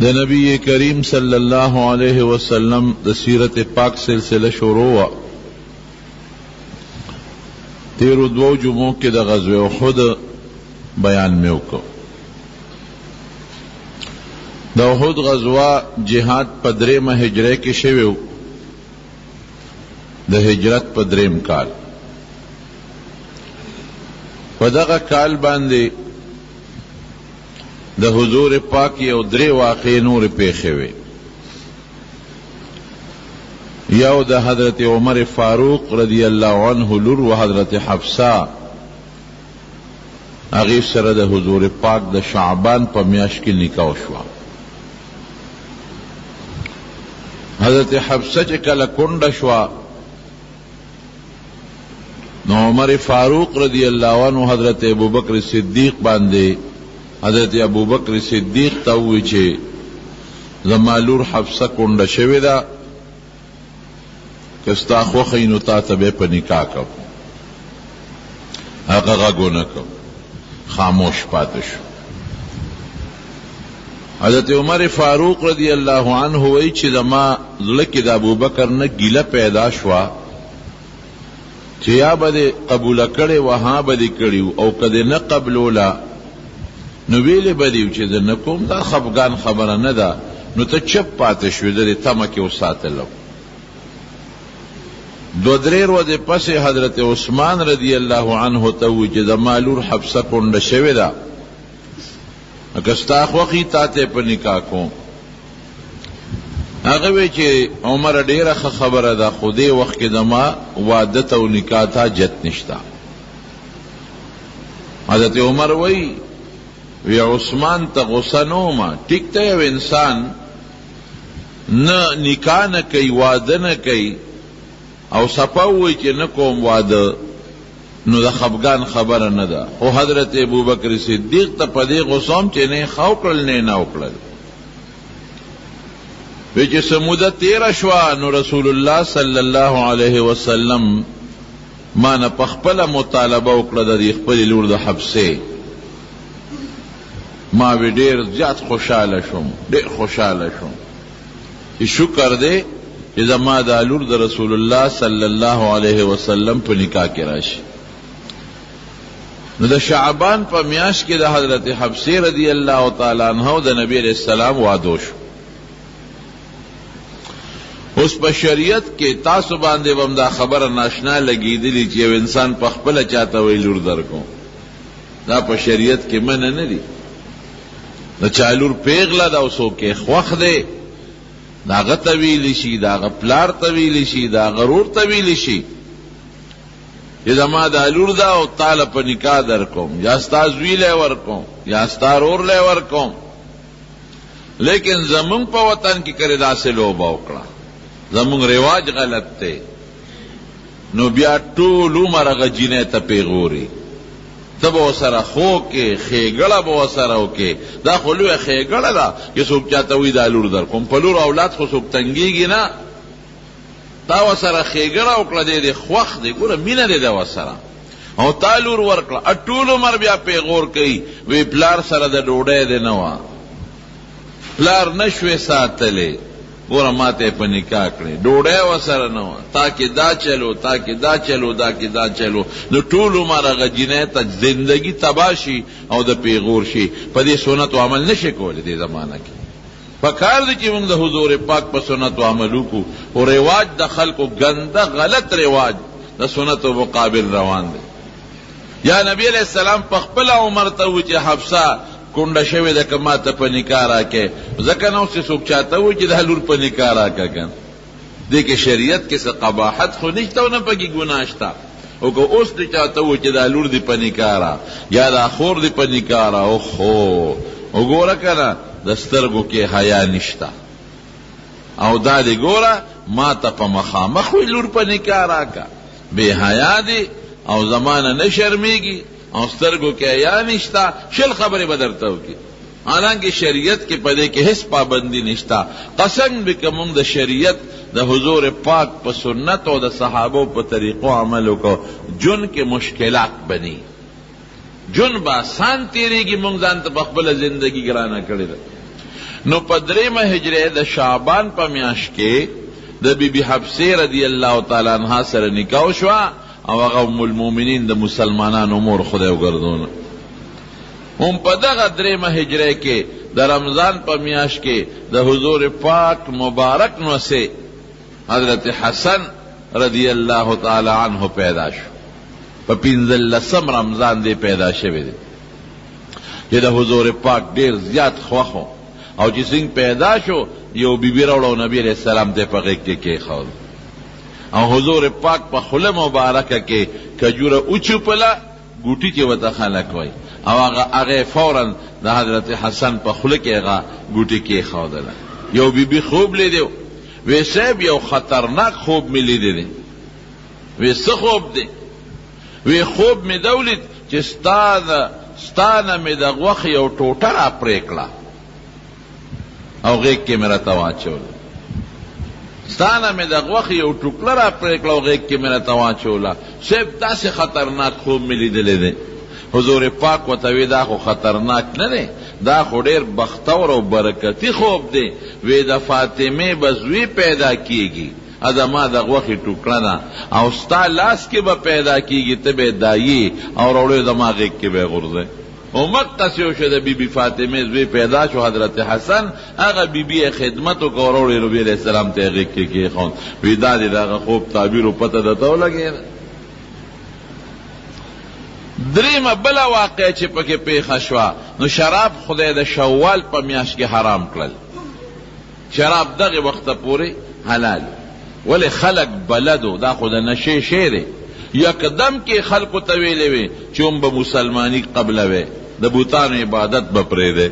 د نبی کریم صلی اللہ علیہ وسلم د سیرت پاک سلسلہ شروع وا تیرو دو جمعوں کے د غزوہ احد بیان میں وکړو. د احد غزوہ جہاد په درېمه هجره کې شوی و، د هجرت په درېم کال. په دغه کال باندې د حضور پاک یو درې واقعې نور پیښې وې. یو د حضرت عمر فاروق رضی اللہ عنہ لور و حضرت حفصہ هغې سره د حضور پاک د شعبان په میاشت کې نکاح شوه. حضرت حفصہ چې کله کونډه شوه نو عمر فاروق رضی اللہ عنہ حضرت ابوبکر صدیق باندې حضرت ابوبکر صدیق ته وویل چې زما لور حفصه کونډه شوې ده، که ستا خوښه وي نو تا ته به یې په نکاح کوم. هغه غږ ونه کړ، خاموش پاتې شو. حضرت عمر فاروق رضی اللہ عنہ وایي چې زما زړه کې د ابوبکر نه ګیله پیدا شوه چې یا به دې قبوله کړې وه ها به دې کړي او که دې نه قبلوله نو ویلې به دې چې زه نه کوم. دا خفګان خبره نه ده، نو ته چپ پاتې شوې، د دې تمه کې وساتلم. دو درې ورځې پسې حضرت عثمان رضی اللہ عنہ ته وویل چې زما لور حفصه کونډه شوې ده، که ستا خوښي تا ته په نکاح کوم. هغه وی چې عمر ډېره ښه خبره ده، خو دې وخت کې زما واده ته او نکاح ته جت نشته. حضرت عمر وی عثمان ته غصه نه ومه، ټیک ته یو انسان نه نکاح نه کوي، واده نه کوي او صفه ووایي چې نه کوم واده، نو د خفګان خبره نه ده. خو حضرت ابوبکر صدیق ته په دې غصه هم چې نه ښه وکړل نه وکړل. وی چې څه موده تېره شوه نو رسول الله صلی الله علیه وسلم ما نه په خپله مطالبه وکړه د دې خپلې لور د حفصې. ما وی ډېر زیات خوشحاله شوم، ډېر خوشحاله شوم چې شکر دی چې زما دا لور د رسول الله صلی الله علیه وسلم په نکاح کې راشي. نو د شعبان په میاشت کې د حضرت حفصې رضی الله تعالی عنها د نبی علیہ السلام واده شو. اوس په شریعت کې تاسو باندې هم دا خبره ناشنا لګېدلې چې یو انسان په خپله چاته وایي لور درکوم. دا په شریعت کې منع نه دي. د چا لور پیغله ده او څوک یې خوښ دی، د هغه ته ویلی شي، د هغه پلار ته ویلی شي، د هغه ورور ته ویلی شي چې زما دا لور ده او تاله په نکاح در کوم، یا ستا زوی لی ورکوم یا ستا رور لی ورکوم. لیکن زمونږ په وطن کې کرې داسې لوبه وکړه، زمونږ رواج غلط دی، نو بیا ټول عمر هغه جینۍ ته پیغوري، ته به ورسره خو کې ښېګړه به ورسره وکې. دا خو لویه ښېګړه ده چې څوک چاته وایي دا لور در کوم. په لور اولاد خو څوک تنګېږي نه، تا ورسره ښېګړه وکړه، دی دې خوښ دی، ګوره مینه دی د ورسره، او تا لور ورکړه. ټول عمر بیا پیغور کوي، وی پلار سره د ډوډۍ دی نه وه، پلار نه شوې ساتلی، ګوره ما ته یې په نکاح کړې، ډوډۍ ورسره نه وه، تا کې دا چلو، تا کې دا چلو، دا کې دا چلو. نو ټول عمر هغه جینۍ ته زندگی تباه شي او د پیغور شي. په دې سنتو عمل نشي کولی دې زمانه کې. پکار دی چې موږ د حضور پاک په سنتو عمل وکړو، او رواج د خلکو ګنده غلط رواج د سنتو مقابل روان دی. یا نبی علیہ السلام په خپله عمر ته ووایي چې حفصه کونډه شوې ده، که ما ته په نکاح راکې. ځکه نه اوس چې څوک چاته وایي چې دا لور په نکاح راکه که دې کې شریعت کې څه قباحت خو نشته او نه پکې ګناه شته. او که اوس دې چاته وایي چې دا لور دې په نکاح را یا دا خور دې په نکاح را، اوخو وګوره که نه د سترګو کې حیا نشته، او دا دې ګوره ما ته په مخامخ وایي لور په نکاح راکه، بې حیا دې او زمانه نه شرمېږي او سترګو کې حیا نشته، شل خبرې به درته وکړي. حالانکه شریعت کې په دې کې هیڅ پابندي نشته. قسم به که موږ د شریعت د حضور پاک په سنت او د صحابو په طریقو عمل وکړو، جن کې مشکلات بني، جن به آسان تیریږي. موږ ځان ته په خپله زندګي ګرانه کړې ده. نو په درېمه هجرې د شعبان په میاشت کې د بیبي حفصې رضی الله تعالی عنها سره نکاح وشوه او هغه ام المؤمنین د مسلمانانو مور خدای وګرځونه. هم په دغه درېمه هجرې کې د رمضان په میاشت کې د حضور پاک مبارک نوسه حضرت حسن رضی الله تعالی عنہ پیدا شو. په 15 رمضان دی پیدا شوی دی چې د حضور پاک ډیر زیات خوښو او چې څنګه پیدا شو یو بیبي راوړو نبی علیہ السلام ته په غېږ کې کېښود او حضور پاک په خوله مبارکه کې کجوره اوچوپله ګوټي چې ورته خلک وایي او هغه فوراً د حضرت حسن په خوله کې هغه ګوټي کېښودله. یو بیبي خوب لیدو وی صاحب یو خطرناک خوب می لیدی دی. وی څه خوب دی؟ وی خوب می دا ولید چې ستانه می د غوښې یو ټوټه را پرې کړه او غېږ کې مې راته واچوله. ستانه می د غوښې یو ټوکړه را پرې کړه او غېږ کې مې راته واچوله. صاحب داسې خطرناک خوب می لیدلی دی. حضور پاک ورته وی دا خو خطرناک نه دی، دا خو ډېر بختور او برکتي خوب دی. وی د فاطمې به زوی پیدا کیږي ادما د غوښې ټوکړه ده او ستا لاس کې به پیدا کیږي ته به دایي او راوړې زما غېږ کې به غورځې. مقص یو شو د بیبي فاطمې زوی پیدا شو حضرت حسن. هغه بیبي خدمت وکړه او راوړې نبي علیہ السلام ته غېږ کې کېښود. وی دا د هغه خوب تعبیر و پته درته ولګېده. دریمه بله واقع چې پکې پیښه شوه نو شراب خدای د شوال په میاشت کې حرام کړل. شراب دغه وخته پورې حلال ولې خلق بلدو دا خو د نشې شی دی. یکدم کې خلقو ته ویلې وي چې هم به مسلماني قبلوي د بوتانو عبادت به پرېږدی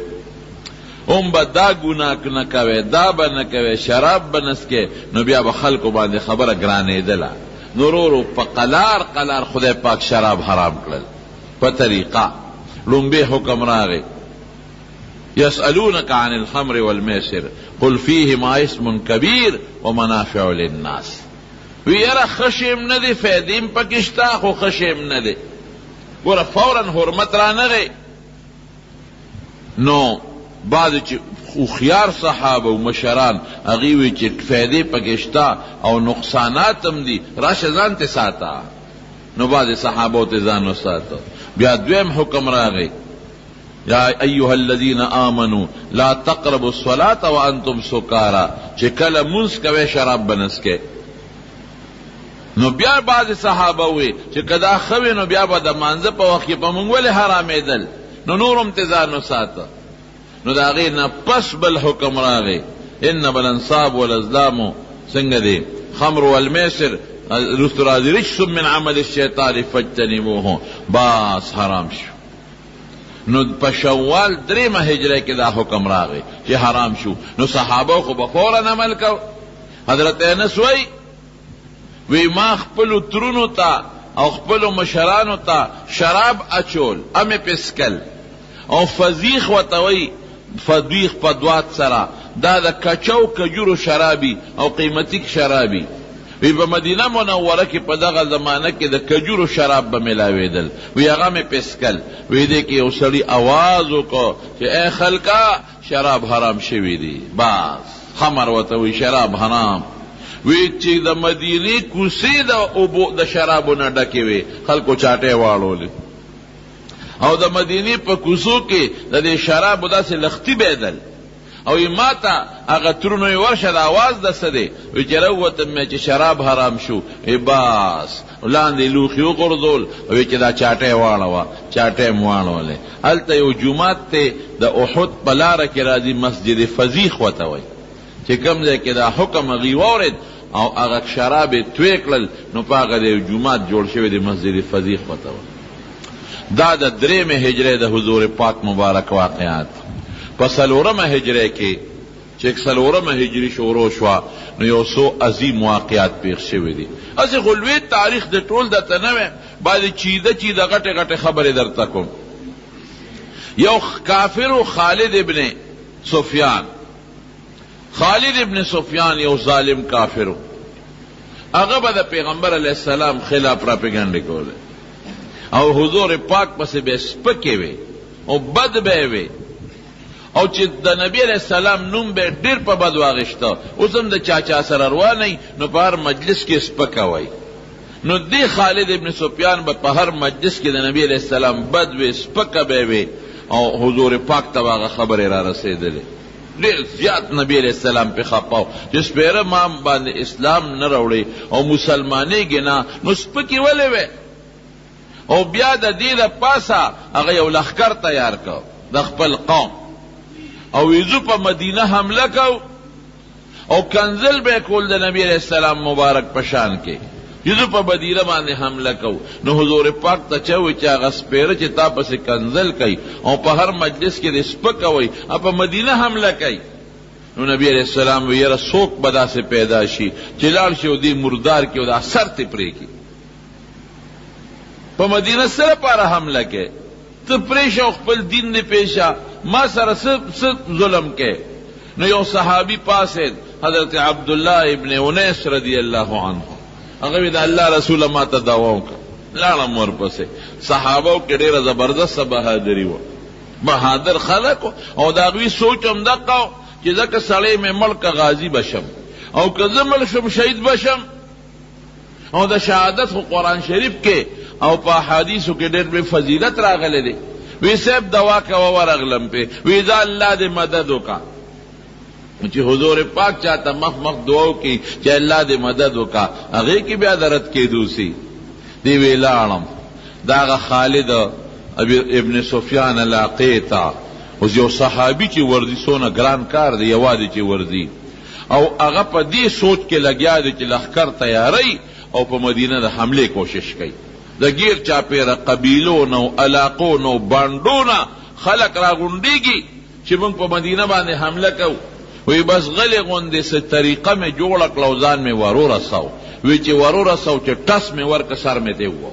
هم به دا ګناه نه کوي دا به نه کوي شراب به نسکې نو بیا به خلقو باندې خبره ګرانېدله. نو ورو په قلار قلار خدای پاک شراب حرام کړل په طریقه. لومبی حکم راغی يسألونك عن الخمر والميسر قل فيهما اسم كبير ومنافع للناس. وی یاره خشم نه دی فیدیم پکشتا خو خشم نه دی ګوره فورا حرمت را نغی. نو بعد چې خوخیار صحابه و مشران هغوی وی چې فیدې پکشتا او نقصانات هم دي راشه ځان ته ساته. نو بعد صحابو ته ځان وساته. بیا دویم حکم راغی یا ایها الذین آمنوا لا تقربوا الصلاة وانتم سکارا چې کله مونځ کوئ شراب بنسکئ. نو بیا بعض صحابه وی چې کدا خوي نو بیا به د مانځه په وخت کې په مونږ ولې حرامېدل نو نور هم ځان وساته. نو د هغې نه پس بل حکم راغی انما الانصاب والازلام څنګه دی خمر والمیسر رست راځي رجس من عمل الشیطان فاجتنبوه باس حرام شو. نو په شوال دریمه هجره کې دا حکم راغی چې حرام شو. نو صحابه خو به فورا عمل کو. حضرت انس وی ما خپلو ترونو ته او خپلو مشرانو ته شراب اچول امې پسکل او فضیخ ورته وی فضیخ په دوات سره دا د کچو کجورو شرابي او قیمتي شرابي. وی په مدینه منوره کې په دغه زمانه کې د کجورو شراب به ملاوېدل. وی هغه مې پسکل. وی دې کې یو سړي آواز وکړو چې ای خلکه شراب حرام شوي دي. بس خمر ورته وی شراب حرام. وی چې د مدینې کوڅې د اوبو د شرابو نه ډکې وې خلکو چاټې واړولې او د مدینې په کوڅو کې د دې شرابو داسې لختي بېدل او ما ته هغه ترونو یې ورشه د آواز د څه دی. وی چې راووتم مې چې شراب حرام شو بس لاندې لوښي وغورځول وی چې دا چاټې واړوه چاټې مې واړولې. هلته یو جومات دی د احد په لاره کې راځي مسجد فضیخ ورته وایي چې کوم ځای کې دا حکم هغوی واورېد او هغه شراب یې توی کړل نو په هغه د جومات جوړ شوی د مسجد فضیخ ورته وایي. دا د درېمې هجرې د حضور پاک مبارک واقعات. په څلورمه هجرې کې چې څلورمه هجري شروع شوه نو یو څو عظیم واقعات پیښ شوي دي. هسې خو لوی تاریخ د ټول درته نه ویم بعضې چیده غټې غټې خبرې درته کوم. یو کافر خالد ابن سفیان. خالد ابن سفیان یو ظالم کافر هغه به د پیغمبر علیه السلام خلاف پراپیګنډې کوله او حضور پاک پسې به سپکې وې او بد به وې او چې د نبی علیہ السلام نوم به ډیر په بد واغشته، اوس هم د چاچا سره رواني نو په هر مجلس کې سپکه وای. نو دی خالد ابن سفیان به په هر مجلس کې د نبی علیہ السلام بد وي، سپکه به وي، او حضور پاک ته هغه خبرې را رسېدلې. ډېر زیات نبی علیہ السلام پې خپاو چې سپېره مام باندې اسلام نه راوړي او مسلمانېږي نه، نو سپکې ولې وې؟ او بیا د دې د پاسه هغه یو لښکر تیار کړ د خپل قوم، او ویزو په مدینه حمله کو او کنزل به کول د نبی علیہ السلام مبارک پشان کې، یزو په مدینه باندې حمله کو. نو حضور پاک ته چوي چې هغه سپېره چې تا پسې کنزل کوي او په هر مجلس کې د سپک کوي او په مدینه حمله کوي. نو نبی علیہ السلام وی یاره څوک به داسې پیدا شي چې لاړ شي او دې مردار کې او دا سر ته پرېږي، په مدینه سره پاره حمله کوي، ته پرېشه او خپل دین دې پیشه، ما سره څه ظلم کې. نو یو صحابي پاسید حضرت عبدالله ابن انیس رضی اللہ عنہ، هغه وی د الله رسول ما ته دعوا وکړه، لاړم ورپسې. صحابو کې ډېره زبردسته بهادري وه، بهادر خلک او د هغوی سوچ هم دقه و چې ځکه سړی مې مړ که غازي بشم او که زه مړ شم شهید بشم. او د شهادت خو قرآن شریف کې او په احادیثو کې ډېر بې فضیلت راغلی دی. وی صاحب دوا کوه ورغلم پې، وی دا الله دې مدد وکړه چې حضور پاک چاته مخ مخ دعا وکړي چې الله دې مدد وکړه، هغې کې بیا درد کېدو سي. دی وی لاړم د هغه خالد ابن سفیان علاقې ته. اوس یو صحابي چې ورځي څونه ګران کار دی یوازې چې ورځي، او هغه په دې سوچ کې لګیا دی چې لښکر تیاری او په مدینه د حملې کوشش کوي. د ګیر چاپېره قبیلو نو علاقو نو بانډو نه خلک راغونډېږي چې موږ په مدینه باندې حمله کوو. وی بس غلې غوندې څه طریقه مې جوړه کړه او ځان مې ورورساو. وی چې ورورساو چې ټس مې ورکه سر مې ته ووو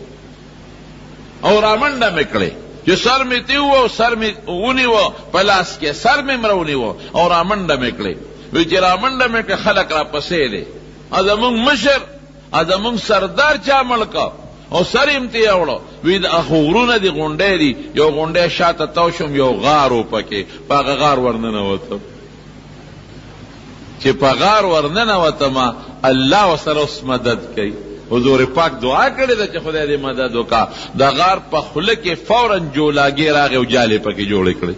او رامنډه مې کړې چې سر مې ته ووو، سر مې ونیوه په لاس کې، سر مې مرونیوه او رامنډه مې کړې. وی چې رامنډه مې کړه خلک را پسې دی، زمونږ مشر زمونږ سردار چا مړ کړ او سر یې ته یوړو. وی د خو غرونه دي غونډۍ دي، یو غونډۍ شاته تاو شوم، یو غار و پکې، په هغه غار ورننوتم. چې په غار ورننوتمه الله ورسره اوس مدد کوي. حضور پاک دعا کړې ده چې خدای دې مدد وکړه. د غار په خوله کې فوراً جولاګې راغې او جالې پکې جوړې کړې،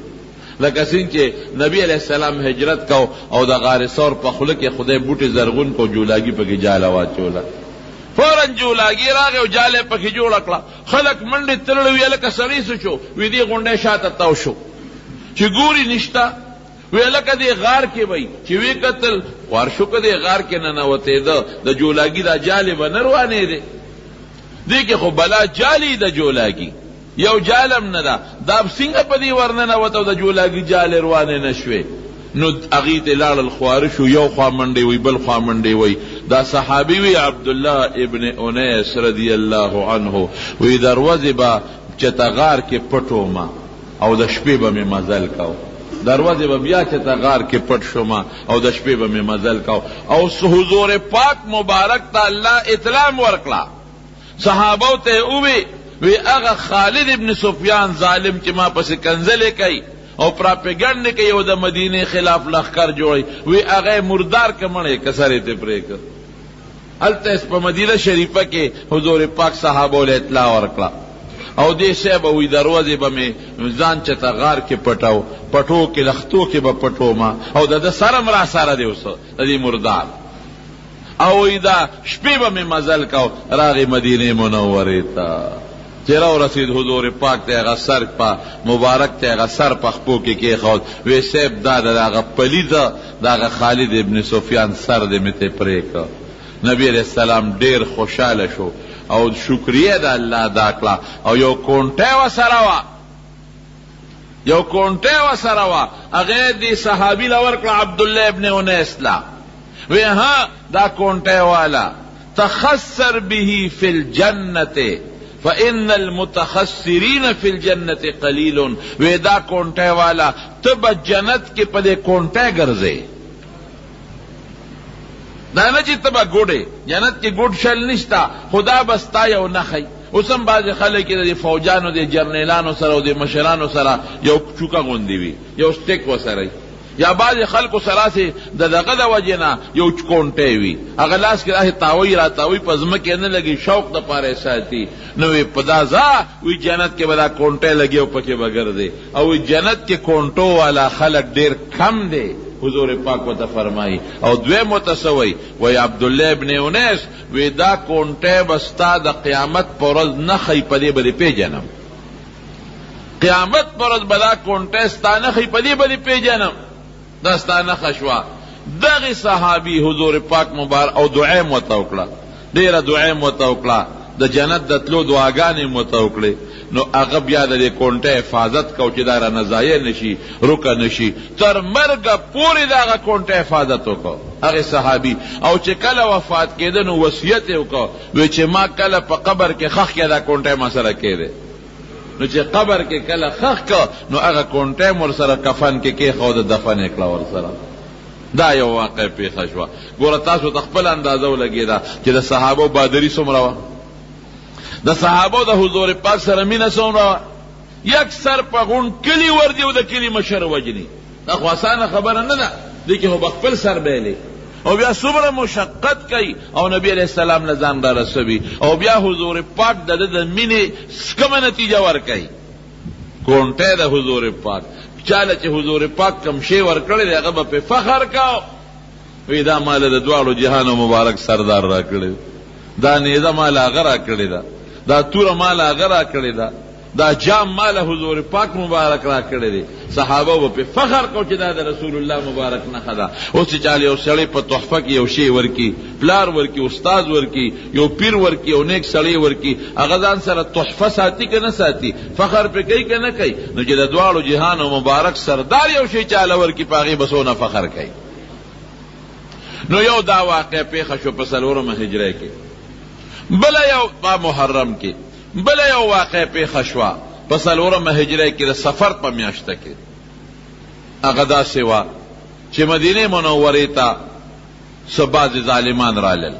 لکه څنګه چې نبی علیہ السلام هجرت کو او د غار ثور په خوله کې خدای بوټي زرغون کو جولاګي پکې جاله واچوله، فوراً جولاګي راغې او جالې پکې جوړه کړه. خلک منډې تړلې وی لکه سړی څه شو، وی دې غونډۍ شاته تاو شو چې ګوري نشته. وی لکه دې غار کې وی چې وی قتل وار شو که دې غار کې ننوتېده د جولاګي دا جالې به نه روانېدې. دې کې خو بلا جالې د جولاګي یو جالم نه ده، دا څنګه په دې ورننوته او د جولاګي جالې روانې نه شوې. نو هغې ته لاړل خواره شو، یو خوا منډې وی بل خوا منډې وی. دا صحابي وی عبدالله ابن انیس رضی الله عنه، وی دروازې به چته غار کې پټومه او د شپې به مې مزل کو، دروازې به بیا چته غار کې پټ شومه او د شپې به مې مزل کو. او حضور پاک مبارک ته الله اطلاع ورکړه، صحابو ته ووی وی هغه خالد ابن سفیان ظالم چې ما پسې کنزلې کوي او پراپیګنډ کوي او د مدینې خلاف لښکر جوړوي، وی هغه مردار که مړی که سر یې ته پرېږده. هلته په مدینه شریفه کې حضور پاک صحابو له اطلاع ورکړه او دې شی به وی دروازې به مې ځان چته غار کې پټو، پټو کې لختو کې به پټومه او د سرم را سره دی اوس د دې مردار. او وی دا شپې به مې مزل کو. راغی مدینې منورې ته چې راورسېد حضور پاک ته هغه سر په مبارک ته هغه سر په خپو کې کېښود. وی صاحب دا د هغه پلیده د هغه خالد ابن سفیان سر دې مې ته پرېږده. نبی علیہ السلام ډېر خوشحاله شو او شکریه د الله ادا کړه. او یو کونټۍ ورسره وه، یو کونټۍ ورسره وه، هغې دې صحابي له ورکړه عبدالله ابن انیس له. وی ها دا کونټۍ والا تخسر به فی الجنة فإن المتخسرین فی الجنة قلیل. وی دا کونټۍ والا ته به جنت کې په دې کونټۍ ګرځې، دا نه چې ته به ګوډې، جنت کې ګوډ شل نشته، خدا به ستا یو نښی. اوس هم بعضې خلک د فوجانو د جرنیلانو سره او د مشرانو سره یو چوکه غوندې وي، یو سټیک ورسره، یا بعضې خلکو سره سې د دغه د وجې نه یو چکونټی وي، هغه لاس کې داسې تاوی را تاوی په ځمکې نه لګي، شوق دپاره یې ساتي. نو وی په دا ځه وی جنت کې به دا کونټی لګي او پکې به ګرځي، او وی جنت کې کونټو والا خلک ډېر کم دی، حضور پاک ورته فرمایي. او دویم ورته څه وایي؟ وایي عبدالله ابن انیس وی دا کونټی به ستا د قیامت په ورځ نه ښیي، په دې به دې پېژنم. قیامت په ورځ به دا کونټی ستا نه ښیي، په دې به دې پېژنم. دا ستا نښه شوه. دغې صحابي حضور پاک مبارک او دعا یې ورته وکړه، ډېره دعا یې ورته وکړه، د جنت د تلو دعاګانې یې ورته وکړې. نو هغه بیا د دې کونټۍ حفاظت کو چې دا رانه ضایع نشي، روکه نشي، تر مرګه پورې د هغه کونټۍ حفاظت وکړو هغې صحابي. او چې کله وفات کېده نو وصیت یې وکړو، وی چې ما کله په قبر کې خښ کړه دا کونټۍ ما سره کېدی. نو چې قبر کې کله خښ کړه نو هغه کونټۍ م ورسره کفن کې کېښوده، دفن یې کړه ورسره. دا یو واقع پیښه شوه. ګوره تاسو ته خپل اندازه ولګېده چې د صحابو بادري څومره وه، د صحابو د حضور پاک سره مینه څومره وه. یک سر په غونډ کلي وردي او د کلي مشر وجني، دا خو اسانه خبره نه ده، دې کې خو به خپل سر بیلی او بیا څومره مشقت کوي او نبی علیہ السلام نه ځان را رسوي، او بیا حضور پاک د ده د مینې کومه نتیجه ورکوي. کونټی د حضور پاک چاله چې حضور پاک کم شی ورکړی دی هغه به پې فخر کو، وی دا ماله د دواړو جهانو مبارک سردار را کړی، دا نیزه ماله هغه را کړې ده، دا توره ماله هغه را کړې ده، دا جام ماله حضور پاک مبارک را کړی دی. صحابه به پې فخر کو چې دا د رسول الله مبارک نښه ده. اوس چې چاله یو سړی په تحفه کې یو شی ورکي، پلار ورکي، استاد ورکي، یو پیر ورکي، یو نیک سړی ورکي، هغه ځان سره تحفه ساتي که نه ساتي، فخر پې کوي که نه کوي؟ نو چې د دواړو جهانو مبارک سردار یو شی چاله ورکي په هغې به څونه فخر کوي. نو یو دا واقع پیښه شو په 4مه هجره کې. بله یو په محرم کې بله یو واقع پیښه شوه په 4مه هجره کې د سفر په میاشته کې. هغه داسې وه چې مدینې منورې ته څه بعضې ظالمان رالل،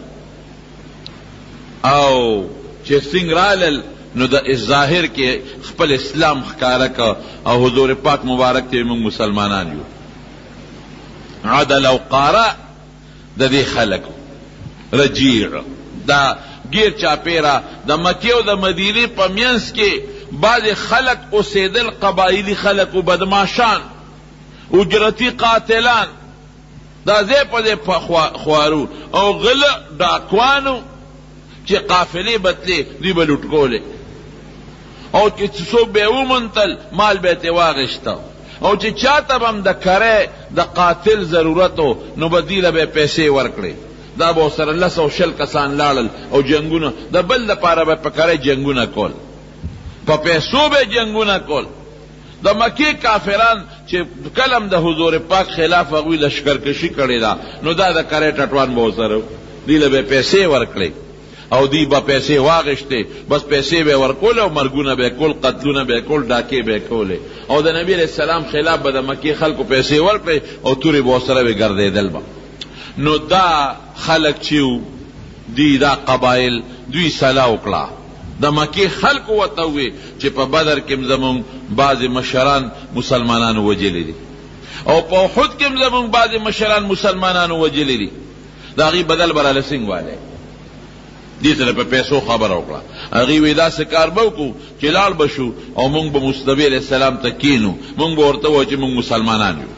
او چې څنګه رالل نو د ظاهر کې خپل اسلام ښکاره که او حضور پاک مبارک ته موږ مسلمانان یو. عدل او قاره د دې خلکو رجیع دا گیر چاپیرا د مکې او د مدینې په منځ کې بعضې خلک اوسېدل، قبایلي خلک و بدماشان، اجرتي قاتلان، دا ځای په ځای خوارو او غله ډاکوانو چې قافلې بتلې دوی به لوټ کولې، او چې څوک به یې ومنتل مال به یې ترې واخېسته، او چې چاته به هم د کرۍ د قاتل ضرورت و نو به دوی له به یې پیسې ورکړې. دا به ورسره 100 کسان لاړل او جنګونه د بل دپاره به په کرۍ جنګونه کول، په پیسو به جنګونه کول. د مکې کافران چې کلم د حضور پاک خلاف هغوی لشکرکشي کړې ده نو دا د کرۍ ټټوان به ورسره دوی له به پیسې ورکړې او دوی به پیسې واغېشتې، بس پیسې به یې ورکول او مرګونه به یې کول، قتلونه به یې کول، ډاکې به یې کولې، او د نبي علیه السلام خلاف به د مکې خلکو پیسې ورکړې او تورې به ورسره به ګرځېدل به. نو دا خلق چې دی دا قبایل دوی صلاح وکړه، د مکې خلکو ورته ووې چې په بدر کې زمونږ بعضې مشران مسلمانانو وجلي دي او په احد کې زمونږ بعضې مشران مسلمانانو وجلي دي، د هغې بدل به راله څنګه والی؟ دې سره په پیسو خبره وکړه. هغې وایي داسې کار به وکړو چې لاړ به شو او مونږ به نبي علیه السلام ته کینو، مونږ به ورته ووایو چې مونږ مسلمانان یو،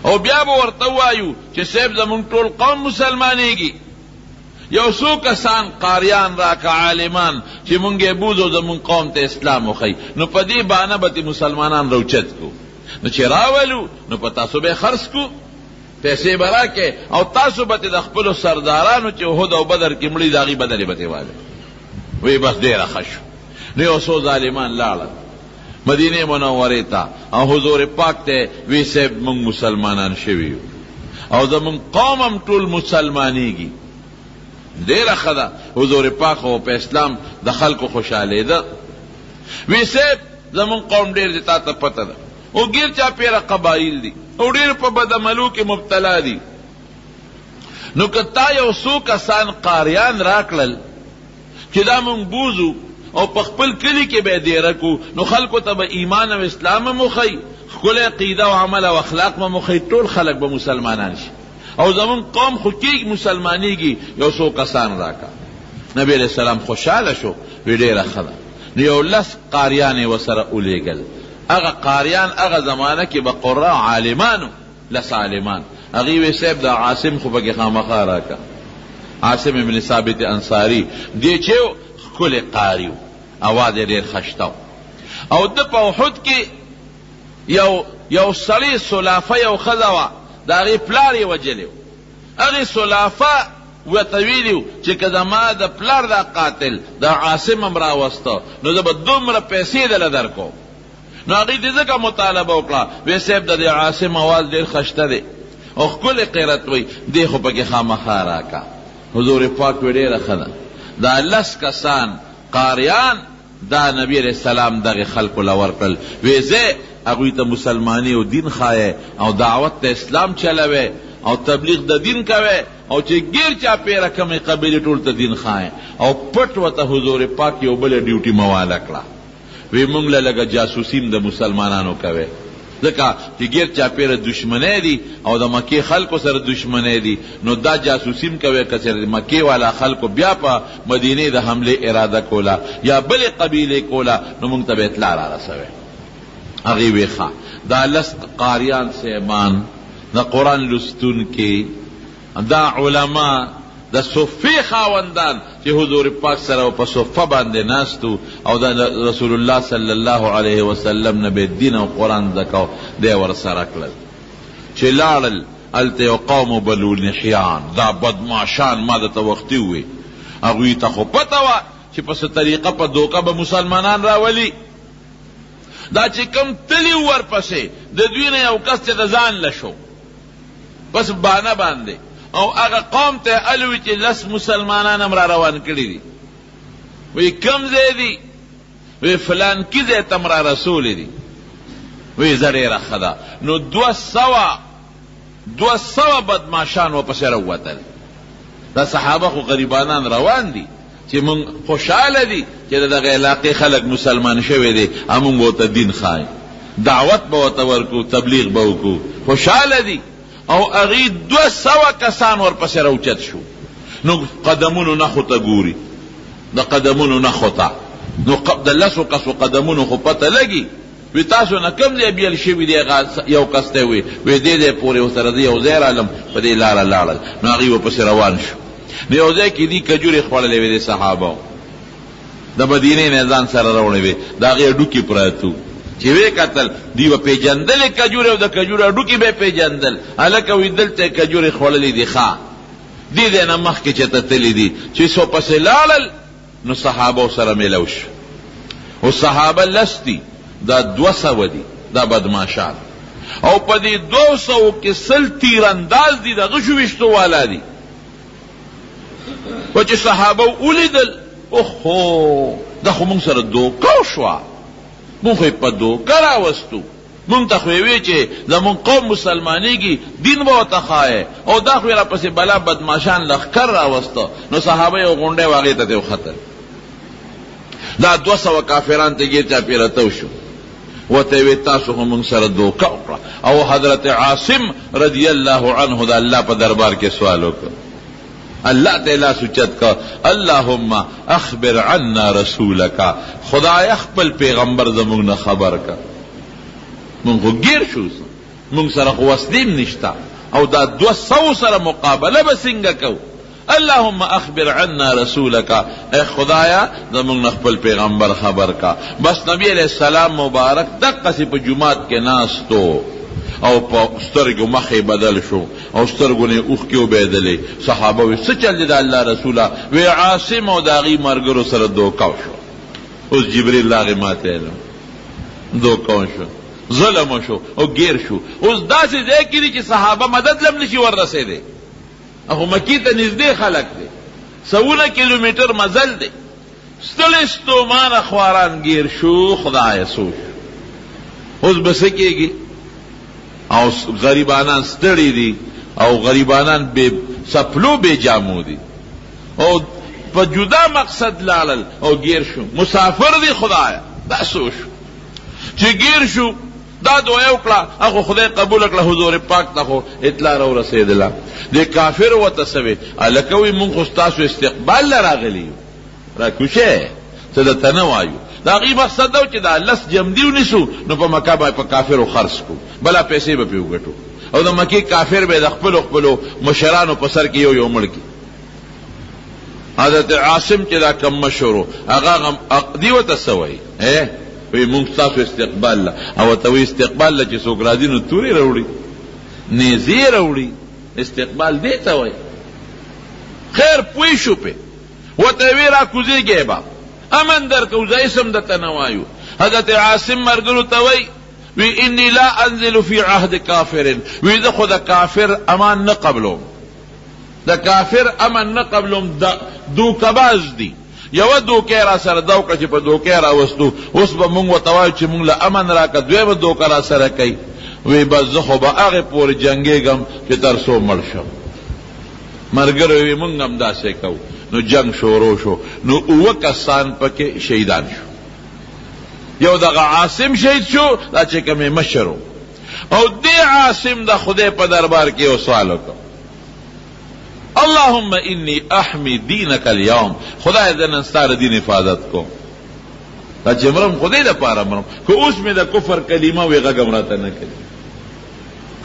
او بیا به ورته وایو چې صاحب زمونږ ټول قوم مسلمانېږي، یو څو کسان قاریان راکه عالمان چې مونږ یې بوځو زمونږ قوم ته اسلام وښیي، نو په دې بهانه به مسلمانان روچت کو، نو چې راولو نو په تاسو به خرڅ کو، پیسې به راکې او تاسو به د خپلو سردارانو چې احد او بدر کې مړي د هغې بدلې به ترې والی. وی بس ډېره ښه شو. نو یو څو ظالمان لاړل مدینې منورې ته او حضور پاک ته وی صاحب مونږ مسلمانان شوي یو او زمونږ قوم هم ټول مسلمانېږي. ډېره ښه ده، حضور پاک خو په اسلام د خلکو خوشحالېده. وی صاحب زمونږ قوم ډېر دی، تا ته پته ده، او ګیر چاپېره قبایل دي او ډېر په بدعملو کې مبتلا دي. نو که تا یو څو کسان قاریان راکړل چې دا مونږ بوزو او په خپل کلي کې به دیره کو، نو خلکو ته به ایمان او اسلام مخی، ښکلی عقیده او عمل او اخلاق به مخی، ټول خلک به مسلمانان شي. او زمون قوم خو کېږي مسلمانېږي، یو څو کسان راکا. نبی علیہ السلام خوشحاله شو، وی ډېره ښه ده. نو یو لس قاریان یې ورسره ولیږل. هغه قاریان هغه زمانه کې به قراء عالمانو، لس عالمان. هغې وی صاحب دا عاصم خو پکې خامخا راکا، عاصم ابن ثابت انصاری دی چې ښکلی قاري و، اواز یې ډېر ښه شته. او ده په احد کې یو سړی سلافه یو ښځه وه، د هغې پلار یې وجلی و. هغې سلافه ورته ویلي و چې که زما د پلار دا قاتل دا عاصم هم راوسته نو زه به دومره پیسې دله درکوم. نو هغې دې ځکه مطالبه وکړه، وی صاحب د دې عاصم اواز ډېر ښه شته دی او ښکلی قیرت وی، دې خو پکې خامخا راکه. حضور پاک وی ډېره ښه ده. دا لس کسان قاریان دا نبی علیہ السلام دغه خلکو له ورکړل. وی زه هغوی ته مسلمانی او دین ښایې او دعوت ته اسلام چلوې او تبلیغ د دین کوې او چې ګیر چاپېره کمې قبیلې ټول ته دین ښایې او پټ ورته حضور پاک یو بله ډیوټي مواله کړه. وی مونږ له لږه جاسوسیم د مسلمانانو کوې، ځکه چې ګیر چاپېره دشمنی دي او د مکې خلکو سره دشمنی دي، نو دا جاسوسیم کوي که چېرې مکې والا خلکو بیا په مدینې د حملې اراده کوله یا بلې قبیلې کوله نو مونږ ته به اطلاع را رسوې. هغې وی ښه. دا لس قاریان صاحبان، د قرآن لستونکي، دا علما، د صفې خاوندان چې حضور پاک سره په صفه باندې ناستو او د رسول الله صلی الله علیه وسلم نه به دین او قرآن زکو دی ورسره کړل. چې لاړل هلته یو قوم بنو نحیان، دا بدماشان ما درته وختي ووی، هغوی ته خو پته وه چې په څه طریقه په دوکه به مسلمانان راولي. دا چې کم تلی ورپسې د دوی نه یو کس چې د ځان له شو بس بانه باندې، او هغه قوم ته الوي چې لس مسلمانان هم را روان کړي دي. وی کم ځای دي؟ وی فلان کی ځای ته م را رسولی دي. وی زه ډېره ښه ده. نو 200 بدماشان ورپسې راووتل. دا صحابه خو غریبانان روان دي چې مونږ خوشحاله دي چې د دغه علاقې خلک مسلمان شوی دی، مونږ ورته دین ښایو، دعوت به ورته ورکو، تبلیغ به وکړو، خوشحاله دي. او هغې 200 کسان ورپسې راوچت شو. نو قدمونو نښو ته ګوري، د قدمونو نښو ته، نو د لسو کسو قدمونو خو پته لګي. وی تاسو نه کوم ځای بیل شوي دی؟ یو کس ته وی دې ځای پورې ورسره زه یو ځای رالم، په دې لاره لاړل. نو هغې ورپسې روان شو. نو یو ځای کې دي کجورې خوړلې وې د صحابو، د مدینې نه ځان سره راوړې وې، د هغې هډوکي پراته چې وی کتل دی به پیژندلې کجورې او د کجورې هډوکي به یې پیژندل. هلکه وی دلته کجورې خوړلې دي ښه، دې ځای نه مخکې چې ته تللي دي. چې څو پسې لاړل نو صحابو سره میلو شو. او صحابه لس دي، دا 200 دي، دا بدماشان. او په دې 200 کې 100 تیرانداز دي، د غشو ویشتو والا دي. و چې صحابه ولیدل، اوهو دا خو مونږ سره دوکه وشوه، مونږ خو یې په دوکه راوستو، مونږ ته خو یې وی چې زمونږ قوم مسلمانېږي، دین به ورته ښایې، او دا خو یې راپسې بلا بدماشان لښکر راوسته. نو صحابه یو غونډی و هغې ته دې وختل. دا 200 کافران ته ګیر چاپېره تو شو، ورته یې وی تاسو خو مونږ سره دوکه وکړه. او حضرت عاصم رضی الله عنه د الله په دربار کې سوال وکړ، اللہ تعالی سوچت کا اللہم اخبر عنا رسولکا، خدای خپل پیغمبر زمونږ نه خبر کا. مونږ خو گیر شو، مونږ سره خو وسلیم نشتا، او دا 200 سره مقابله به څنګه کوو؟ اللہم اخبر عنا رسولکا، اے خدایا زمونږ نه خپل پیغمبر خبر کا. بس نبی علیہ السلام مبارک دقسې په جماعت کې ناستو او په سترګو مخې بدل شو او سترګو نه اوښکې وبهېدلې. صحابه وی څه چل دی د الله رسوله؟ وی عاصم او د هغې ملګرو سره دوکه شو. اوس جبریل راغی ماته علم، دوکه شو، ظلم شو او گیر شو. اوس داسې ځای کې دي چې صحابه مدد لم نشي وررسېدی، خو مکې ته نږدې خلک دی، 100 کیلومیټر مزل دی. ستړي ستومانه خواران گیر شو، خدای سوچ اوس به څه کېږي؟ او غریبانان ستړي دي او غریبانان بے سپلو بے جامو دي، او په جدا مقصد لاړل او گیر شو. مسافر دی خدایا دا سو شو چې گیر شو، دا دعا وکړه، هغه خدای قبول کړه، حضور پاک ته خو اطلاع را رسیدله. د کافر وته سوي الکوي مونږ خو ستاسو استقبال راغلی را کوشه څه د تنه وایو. دا غي مقصد دا چې دا لس جمدیو نسو نو په مکه باندې په کافرو خرڅ کو، بلا پیسې به پیو ګټو، او د مکی کافر به د خپل مشرانو په سر کې یو مړ کی. حضرت عاصم چې دا کم مشورو هغه دی وته سوي وی مونږ تاسو استقبال لا، او ته وی استقبال لا چې څوک راځي نو توري راوړي نیزی راوړي، استقبال دی ته وای. خیر پوي شو په وته وی را کوزيږي با امن در کوزای سم د تنوایو. حضرت عاصم مرګلو ته وی انی لا انزل فی عهد کافر، وی د خدا کافر امان نه قبلوم، د کافر امن نه قبلوم، دوکباز دی. یو دوکه را سره دا وکړه چې په دوکه را وستو، اوس به مونږ ورته وایو چې مونږ له امن راکړه، دویمه دوکه را سره کوي. وی بس زه خو به هغې پورې جنګېږم چې تر څو مړ شم. ملګرو وی مونږ هم داسې کوو. نو جنگ شروع شو، نو اوه کسان پکې شهیدان شو. یو دغه عاصم شهید شو، دا چې کومې مشر و، او دې عاصم د خدای په دربار کې یو سوال وکړ، اللهم انی احمی دینک اليوم، خدای زه نن ستا د دین حفاظت کوم. دا چې مرم خدای دپاره مرم، که اوس مې د کفر کلمه وی غږم راته نه کوي.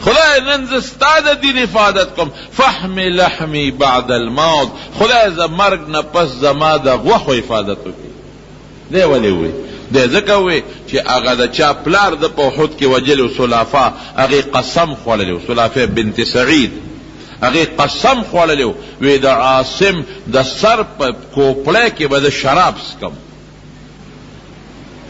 خدای نن زه ستا د دین حفاظت کوم، فحمی لحمی بعد الموت، خدای زه مرګ نه پس زما د غوښو حفاظت وکړي. دی ولې وی؟ دی ځکه وی چې هغه د چا پلار د په احد کې وجلو سلافه، هغې قسم خوړلی و، سلافه بنت سعید، هغې قسم خوړلی و، وی د عاصم د سر په کوپړی کې به د شراب څکم،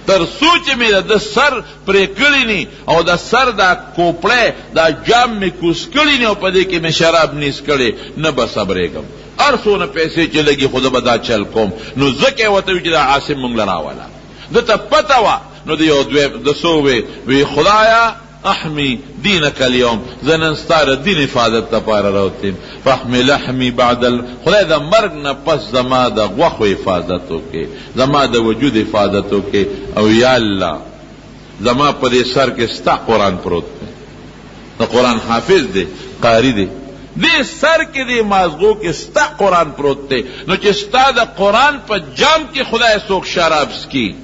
تر څو چې مې د سر پرې کړي نی او د سر دا کوپړی دا جام مې کوس کړي نی او په دې کې مې شراب نیس کړي، نه به صبرېږم، هر څونه پیسې چې لګي خو به دا چل کوم. نو ځکه یې ورته وي چې دا عاصم مونږ له راوله، ده ته پته وه. نو د یو دویم د څو وی خدایا احمی دینک اليوم، زه نن ستا د دین حفاظت دپاره راوتیم، فاحمی لحمی بعد خدای د مرګ نه پس زما د غوښو حفاظت وکړې، زما د وجود حفاظت وکړې، او یا الله زما په دې سر کې ستا قرآن پروت دی، د قرآن حافظ دی، قاری دی، دې سر کې دې مازغو کې ستا قرآن پروت دی. نو چې ستا د قرآن په جام کې خدای څوک شراب څکي،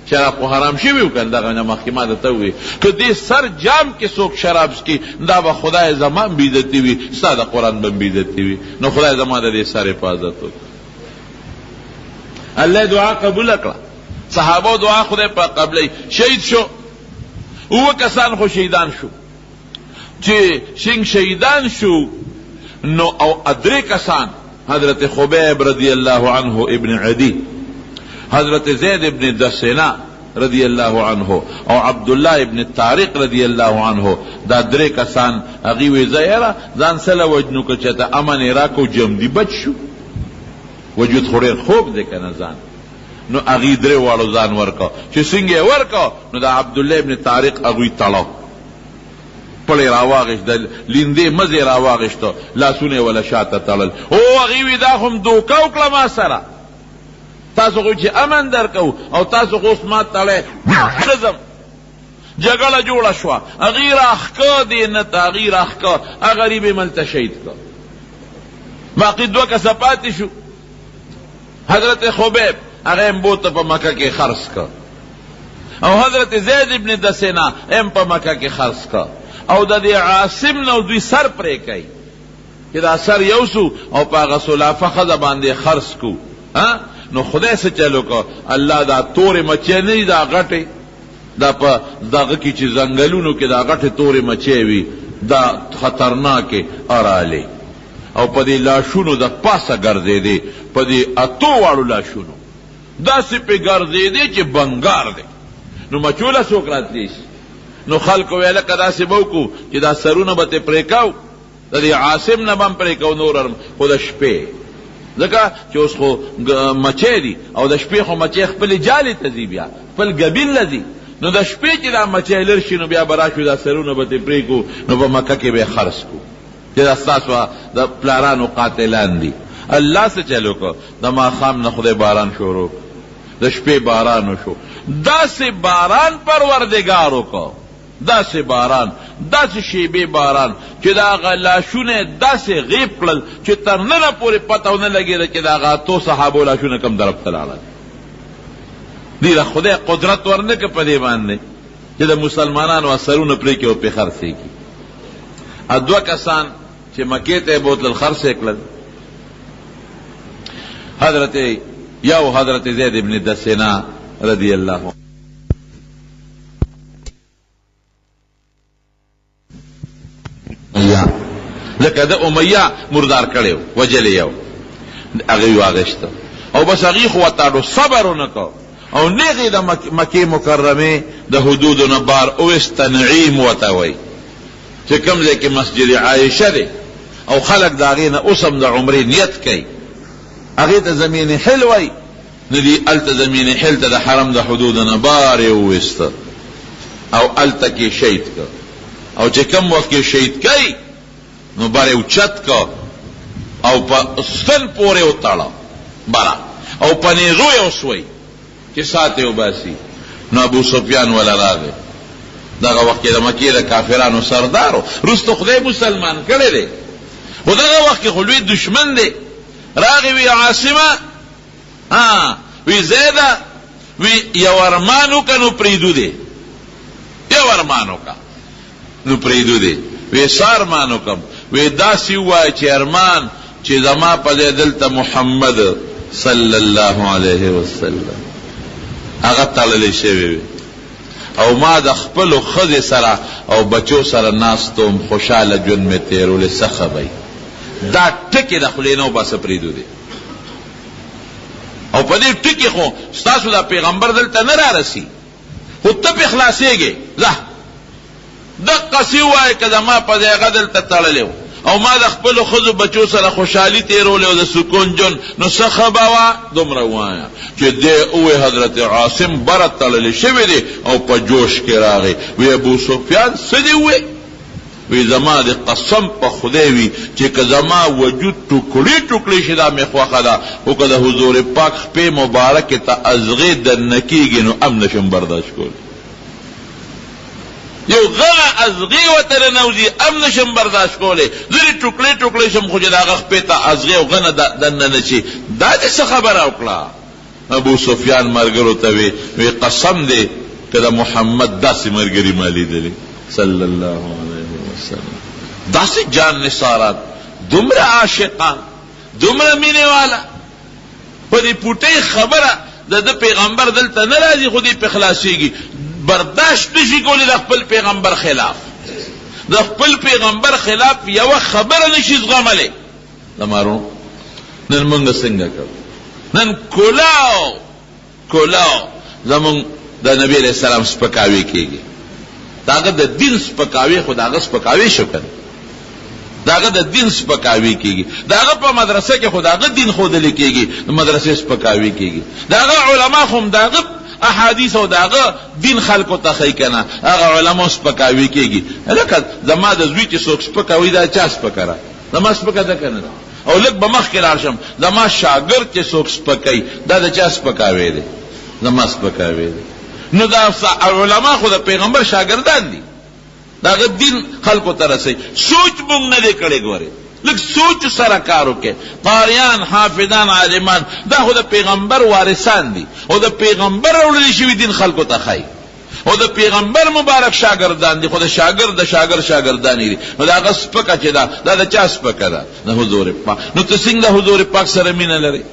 شراب خو حرام شوي و کنه، دغه مخکې ما درته وویل که دې سر جام کې څوک شراب څکي، دا به خدای زما هم بېعزتي وي، ستا د قرآن به هم بېعزتي وي. نو خدای زما د دې سر حفاظت وکړي. الله دعا قبوله کړه، صحابه دعا خدای په قبلې. شهید شو، اوه کسان خو شهیدان شو. چې شهیدان شو نو او ادرې کسان، حضرت خبیب رضی الله عنه ابن عدی، حضرت زید ابن دسینا رضی الله عنه او عبداللہ ابن طارق رضی الله عنه، دا درې کسان هغې وی زه یاره ځان سله وجنو که چېته امن یې راکو جمدي بچ شو، وجود خو ډېر خوږ دی که نه ځان. نو هغې درې واړو ځان ورکو، چې څنګه یې ورکو نو دا عبدالله ابن طارق هغوی تړو، پړې راواغېشت، د لیندې مزې راواغېشتو، لاسونه یې وله شاته تړل. او هغې وی دا هم دوکه وکړه ما سره، تاسو خو چې امن درکو او تاسو خو اوس ما تړی ښځم. جګړه جوړه شوه، هغې راښکه دې نه ته، هغې راښکه، هغه غریب یې ملته شهید کړ. باقي دوه کسه پاتې شو. حضرت خبیب هغه هم بوته په مکه کې خرڅ کړ، او حضرت زید ابن دسینا هم په مکه کې خرڅ کړ، او د دې عاصم نه دوی سر پرې کوي چې دا سر یوسو او په هغه سلافه ښځه باندې خرڅ کو. نو خدای څه چلو کو، الله دا تورې مچۍ نه دي، دا غټې دا په دغه کې چې ځنګلونو کې دا غټې تورې مچۍ وي، دا خطرناکې ارالې، او په دې لاشونو د پاسه ګرځېدې، په دې اتو واړو لاشونو داسې پې ګرځېدې چې بنګار دی. نو مچوله څوک راتلی شي؟ نو خلکو ویل لکه داسې به وکړو چې دا سرونه به ترې پرې کوو، د دې عاصم نه به هم پرې کوو، نور خو د شپې، ځکه چې اوس خو مچۍ دي او د شپې خو مچۍ خپلې جالې ته ځي، بیا خپل ګبین له ځي. نو د شپې چې دا مچۍ لر شي نو بیا به راشو دا سرونه به ترې پرېږدو، نو په مکه کې به یې خرڅ کړو چې دا ستاسو د پلارانو قاتلان دي. الله څه چلو کو د ماښام نه خدای باران شروع د شپې باران وشو داسې باران پروردګار وکړو داسې باران داسې شیبې باران چې د هغه لاشونه داسې غیب کړل چې تر ننه پورې پته ونه لګېده چې د هغه اتو صحابو لاشونه کوم طرف ته لاړل دې له خدای قدرت ورنکړه په دې باندې چې د مسلمانانو اثرونه پرې کړي او پرې خرڅېږي دوه کسان چې مکې ته یې بوتلل خرڅې کړل حضرت زید ابن دسنا رضی الله عنه لکه د امیه مردار کړی وجلې یو هغه یې واغېسته او بس هغې خو وتاړو صبر ونه کو او نیغې د مکې مکرمې د حدودو نه بار اویست تنعیم ورته وایي چې کوم ځای کې مسجد عایشه دی او خلک د هغې نه اوس هم د عمرې نیت کوي هغې ته زمین حل وایي نو دې هلته زمین حل ته د حرم د حدودو نه بار یې وویسته او هلته کې شهید که او چې کوم وخت کې شهید کوي نو بر یې اوچت که او په ستن پورې وتړه بره او په نیزو یې وسوی چې سات یې وباسي نو ابو سفیان ولا راغی دغه وخت کې د مکې د کافرانو سردارو وروسته خدای مسلمان کړی دی خو دغه وخت کې خو لوی دشمن دی راغی وی عاصمه وی زیده وی یو ارمان وکړه نو پرېږدو دی یو ارمان وکړه نو پرېږدو دی وی څه ارمان وکړم وی داسې ووایه چې ارمان چې زما په ځای دلته محمد صلی الله علیه وسلم هغه تړلی شوی وي او ما د خپلو ښځې سره او بچو سره ناست وم خوشحاله ژوند مې تېرولی څه خبئ دا ټکې د خولې نه وباسه پرېږدو دی او په دې ټکې خو ستاسو دا پیغمبر دلته نه رارسي خو ته پې خلاصېږې ځه دقسې ووایه که زما په ځای هغه دلته تړلی و او ما د خپلو ښځو بچو سره خوشحالي تېرولی او د سکون ژوند نو څه ښه به وه دومره ووایه چې دی ووایي حضرت عاصم بره تړلی شوی دی او په جوش کې راغی وی ابو سفیان څه دې ووایي وی زما د قسم په خدای وي چې که زما وجود ټوکړې ټوکړې شي دا مې خوښه ده خو که د حضور پاک خپې مبارکې ته ازغې درنه کېږي نو هم نشم برداشت کولی یو غغه ازغې ورته رانوځي هم نشم برداشت کولی ځینې ټوکړې ټوکړې شم خو چې د هغه خپې ته ازغې او غنه دننه نه شي دا دې څه خبره وکړه ابو سفیان ملګرو ته وی قسم دی که د محمد داسې ملګري ما لیدلي صلی الله علیه وسلم داسې جان نثارات دومره عاشقان دومره مینې والا په دې پوټۍ خبره د پیغمبر دلته نه راځي خو دې پې خلاصېږي برداشت نشي کولی د خپل پیغمبر خلاف د خپل پیغمبر خلاف یوه خبره نشي زغملی دمارو نن مونږ څنګه کوو نن کولاو زمونږ د نبی علیه السلام سپکاوی کېږي داغه د دین سپکاوی خو داغه سپکاوی شو کنه داغه د دین سپکاوی کېږي داغه په مدرسه کې خو داغه دین ښودلی کېږي د مدرسې سپکاوی کېږي داغه علما خو هم داغه احادیث او داغه دین خلکو ته ښیي کنه هغه علما سپکاوی کېږي لکه زما د زوی چې څوک سپکاوي دا چا سپکره زما سپکه ده که نه او لږ به مخکې لاړ شم زما شاګرد چې څوک سپکوي دا د چا سپکاوی دی زما سپکاوی دی نو دا علما خو د پیغمبر شاګردان دي داغه دین خلکو ته رسوي سوچ مونږ نه دی کړی ګورې لږ سوچ سره کار وکړي قاریان حافظان عالمان دا خو د پیغمبر وارثان دي او د پیغمبر راوړلی شوي دین خلکو ته ښایي او د پیغمبر مبارک شاګردان دي خو د شاګرد شاګردانې دي نو د هغه سپکه چې دا د چا سپکه ده د حضور پاک نو ته څنګه د حضور پاک سره مینه لرې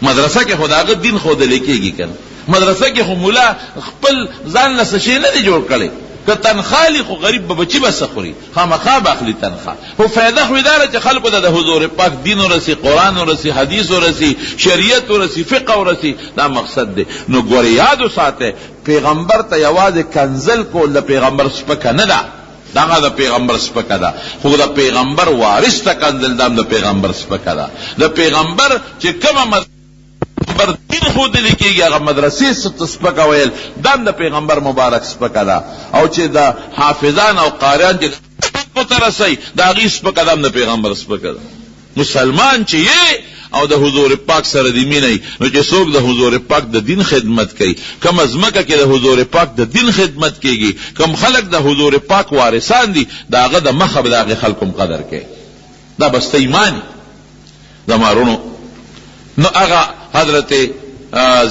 مدرسه کې خو د هغه دین ښودلی کېږي که نه مدرسه کې خو مولا خپل ځان له څه شی نه دی جوړ کړی که تنخواه خو غریب به بچي به څه خوري خامخا به اخلي تنخواه خو فایده خو یې دا ده چې خلکو ته د حضور پاک دین ورسي قرآن ورسي حدیث ورسي شریعت ورسي فقه ورسي دا مقصد دی نو ګورې یاد وساتئ پیغمبر ته یوازې کنزل کول د پیغمبر سپکه نه ده دغه د پیغمبر سپکه ده خو د پیغمبر وارث ته کنزل دام د پیغمبر سپکه ده د پیغمبر چې کومه بر دین ښودلی کېږي هغه مدرسې سپکه ویل دم د پیغمبر مبارک سپکه ده او چې د حافظان او قاریان چې خلکو ته رسوي د هغې سپکه دم د پیغمبر سپکه ده مسلمان چې یې او د حضور پاک سره دی مینه، نو چې څوک د حضور پاک د دین خدمت کوي، کم ازمکه کې د حضور پاک د دین خدمت کیږي، کم خلق د حضور پاک وارثان دي، دا هغه د مخه به د هغې خلکو قدر کوي. دا بسته ایمانی زمارونو. نو هغه حضرت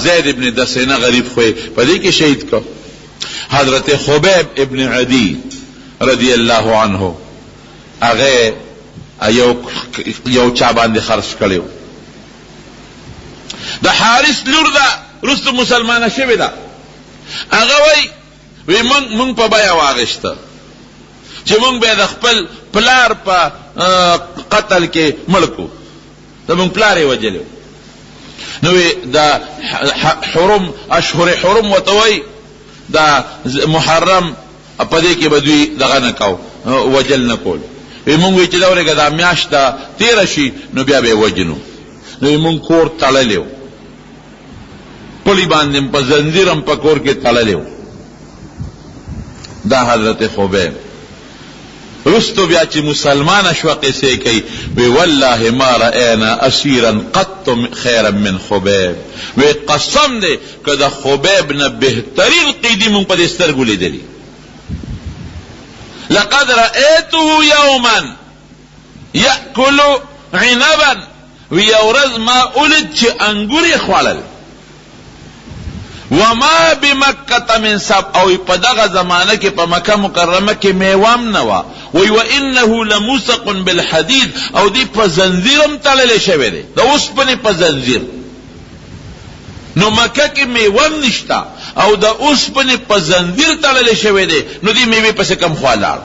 زید ابن دسینه غریب خوی په دې کې شهید کو. حضرت خبیب ابن عدی رضی الله عنه هغه یو چا باندې خرج کړو. د حارث لور ده رستو مسلمانه شوې ده. هغه وی مونږ په بیا واغشته چې مونږ به د خپل پلار په قتل کې مړ کو، د مونږ پلار یې وجلو. نو دا حرم اشهر حرم ورته وایي، دا محرم په دې کې به دوی دغه نه کو، وجل نه کول. مونږ وی چې دا ورګه دا میاشت تیره شي نو بیا به وجنو. نو مونږ کور تړلیو، پلی باندې په زنجیرم په کور کې تړلیو. دا حضرت خبیب رستو بیا چې مسلمان شو قصه کوي، وی والله ما رأینا اسیرا قط خیرا من خبیب. وی قسم دی که د خبیب نه بهترین قیدی مونږ په دې سترګو لیدلی. لقد رأيته يوما يأكل عنبا، ويورز ما أولد چه انگوری خوالل. وما بمكة من سب، او پدغ زمانه که پا مکه مکرمه که میوام نوا. وإنه لموسق بالحديد، او دی پا زنزیرم تلل شوه دی، دا اسپنی پا زنزیر. نو مکه کې میوه نشتا او د اوسپنې په زنځیر تړلی شوی دی، نو دې میوې پسې کم خوا لاړ.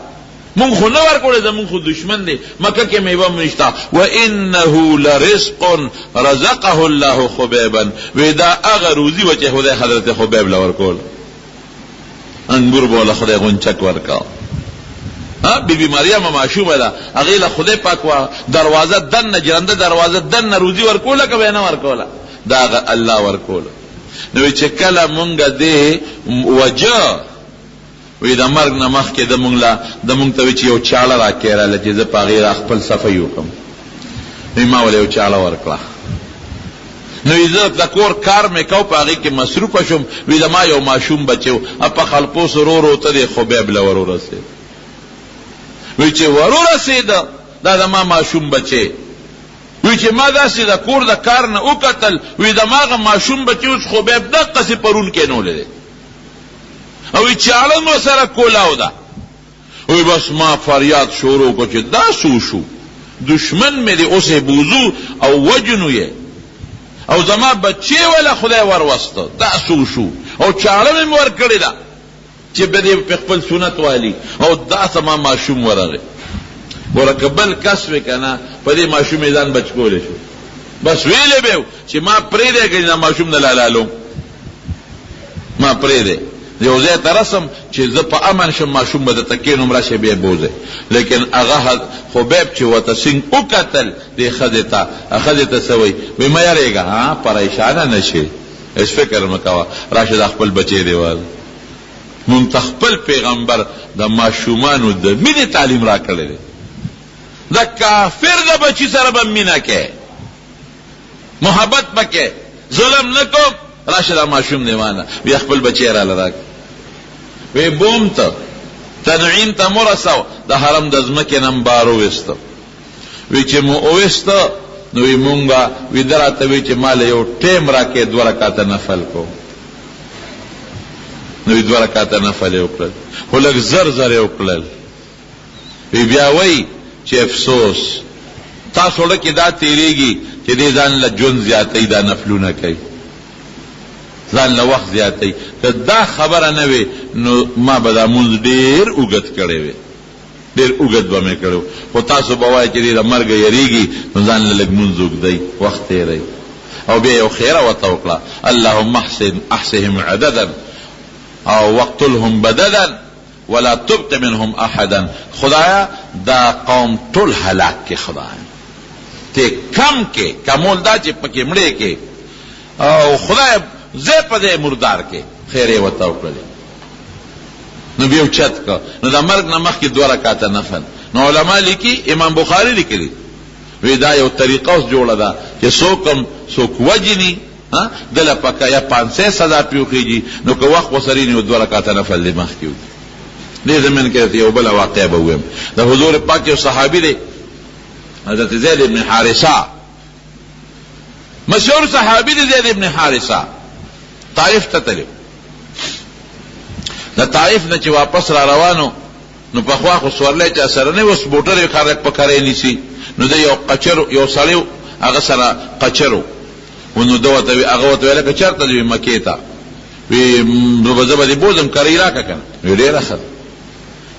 مونږ خو نه ورکوړی، زمونږ خو دشمن دی. مکه کې میوه هم نشتا. وانه لرزق رزقه الله خبیبا، وی دا هغه روزي و چې خدای حضرت خبیب له ورکول. انګور به له خدای غونچک ورکا. بی بی مریم معشومه ده، هغې له خدای پاک وا دروازه دننه جرنده دروازه دننه روزي ورکوله که به نه ورکوله؟ دا الله ورکول. نو چې کله مونږ دې وجه وی د مرګ نه مخکې د مونږ ته وی چې یو چاړه راکېراله چې زه په هغې خپل صفی وکړم. نو ما ولې یو چاړه ورکړه. نو زه د کور کار مې کو، په هغې کې مصروفه شوم. وی د ما یو ماشوم بچی و، په خلپوس ورو ته د خبیب له ور ورسېد. وی چې ور ورسېده دا د ما ماشوم بچی. وی چې ما داسې د کور د کار نه وکتل، وی د ماغه ماشوم بچی اوس خبیب دقسې پرون کېنولی دی، او وی چاړه مو سره کولاو ده. وی بس ما فریاد شروع کو چې دا سو شو، دشمن مې دی اوس یې بوزو او وجنو یې، او زما بچی ولا خدای وروسته، دا سو شو او چاړه مې ورکړې ده چې به دې په خپل سنت والی، او دا زما ماشوم ورغی. ګوره که بل کس وی که نه په دې ماشوم یې ځان بچ کولی شو. بس ویلی به چې ما پرېږدی که دا ماشوم نه لالالوم، ما پرېږدی یو ځای ته رسم چې زه په امن شم، ماشوم به درته کېنوم راشئ بیا بوځئ. لیکن هغه خبیب چې ورته سینګ وکتل دې ښځې ته، ښځې ته څه وایي؟ وایي مه یارېږه، پریشانه نه شي، هېڅ فکر مه کوه، راشه دا خپل بچی دی واله. مونږ ته خپل پیغمبر د ماشومانو د مینې تعلیم را کړی دی. د کافر د بچی سره به مینه کې، محبت پکې، ظلم نه کوم، راشه دا ماشوم دی مانه. وی خپل بچی راله راک. وی بوم ته تنعیم ته مو رسو، د حرم د ځمکې نه بار وویسته. وی چې مو وویسته نو وی مونږه وی ده راته وی چې ماله یو ټیم راکې 2 رکعته نفل کو. نو وی 2 رکعته نفل یې وکړل، خو لږ زر زر یې وکړل. وی بیا وی چې افسوس تاسو له کې دا تیریږي چې دې ځان له ژوند زیاتوي، دا نفلونه کوي، ځان له وخت زیاتوي. که دا خبره نه وي نو ما به دا مونځ ډېر اوږد کړی وی، ډېر اوږد به مې کړی. خو تاسو به وایئ چې دې د مرګه یریږي نو ځان له لږ مونځ اوږدوي، وخت تېروي. او بیا یو خیره ورته وکړه، اللهم احصهم عددا او وقتلهم بددا ولا تبق منهم احدا. خدایا دا قوم ټول هلاک کې، خدایا ته کم کې، کمول دا چې پکې مړې کې، او خدای زه په دې مردار کې. خیر یې ورته وکړلې. نو بیا اوچت که، نو د مرګ نه مخکې 2 رکعته نفل. نو علما لیکي، امام بخاري لیکلي، وی دا یو طریقه اوس جوړه ده چې څوک وجني دله پکه یا 500 سزا پیوخیږي نو که وخت وسري نو 2 رکعاته نفل دې مخکې وکړي. دې زمین کې یو بل واقعه به ویم. د حضور پاک یو صحابي دی حضرت زید ابن حارثه، مشهور صحابي دی زید ابن حارثه، طائف ته تللی. د طائف نه چې واپس را روانو نو په خوا خو سورلې چا سره نه اوس موټر یې خارق پکړې نیسی نو د یو قچر یو سړی هغه سره قچرو ونو دوته هغه وته ویل که چرته دی مکې ته وی نو بزبه دی بوزم کری راکا کنه وی ډیر ښه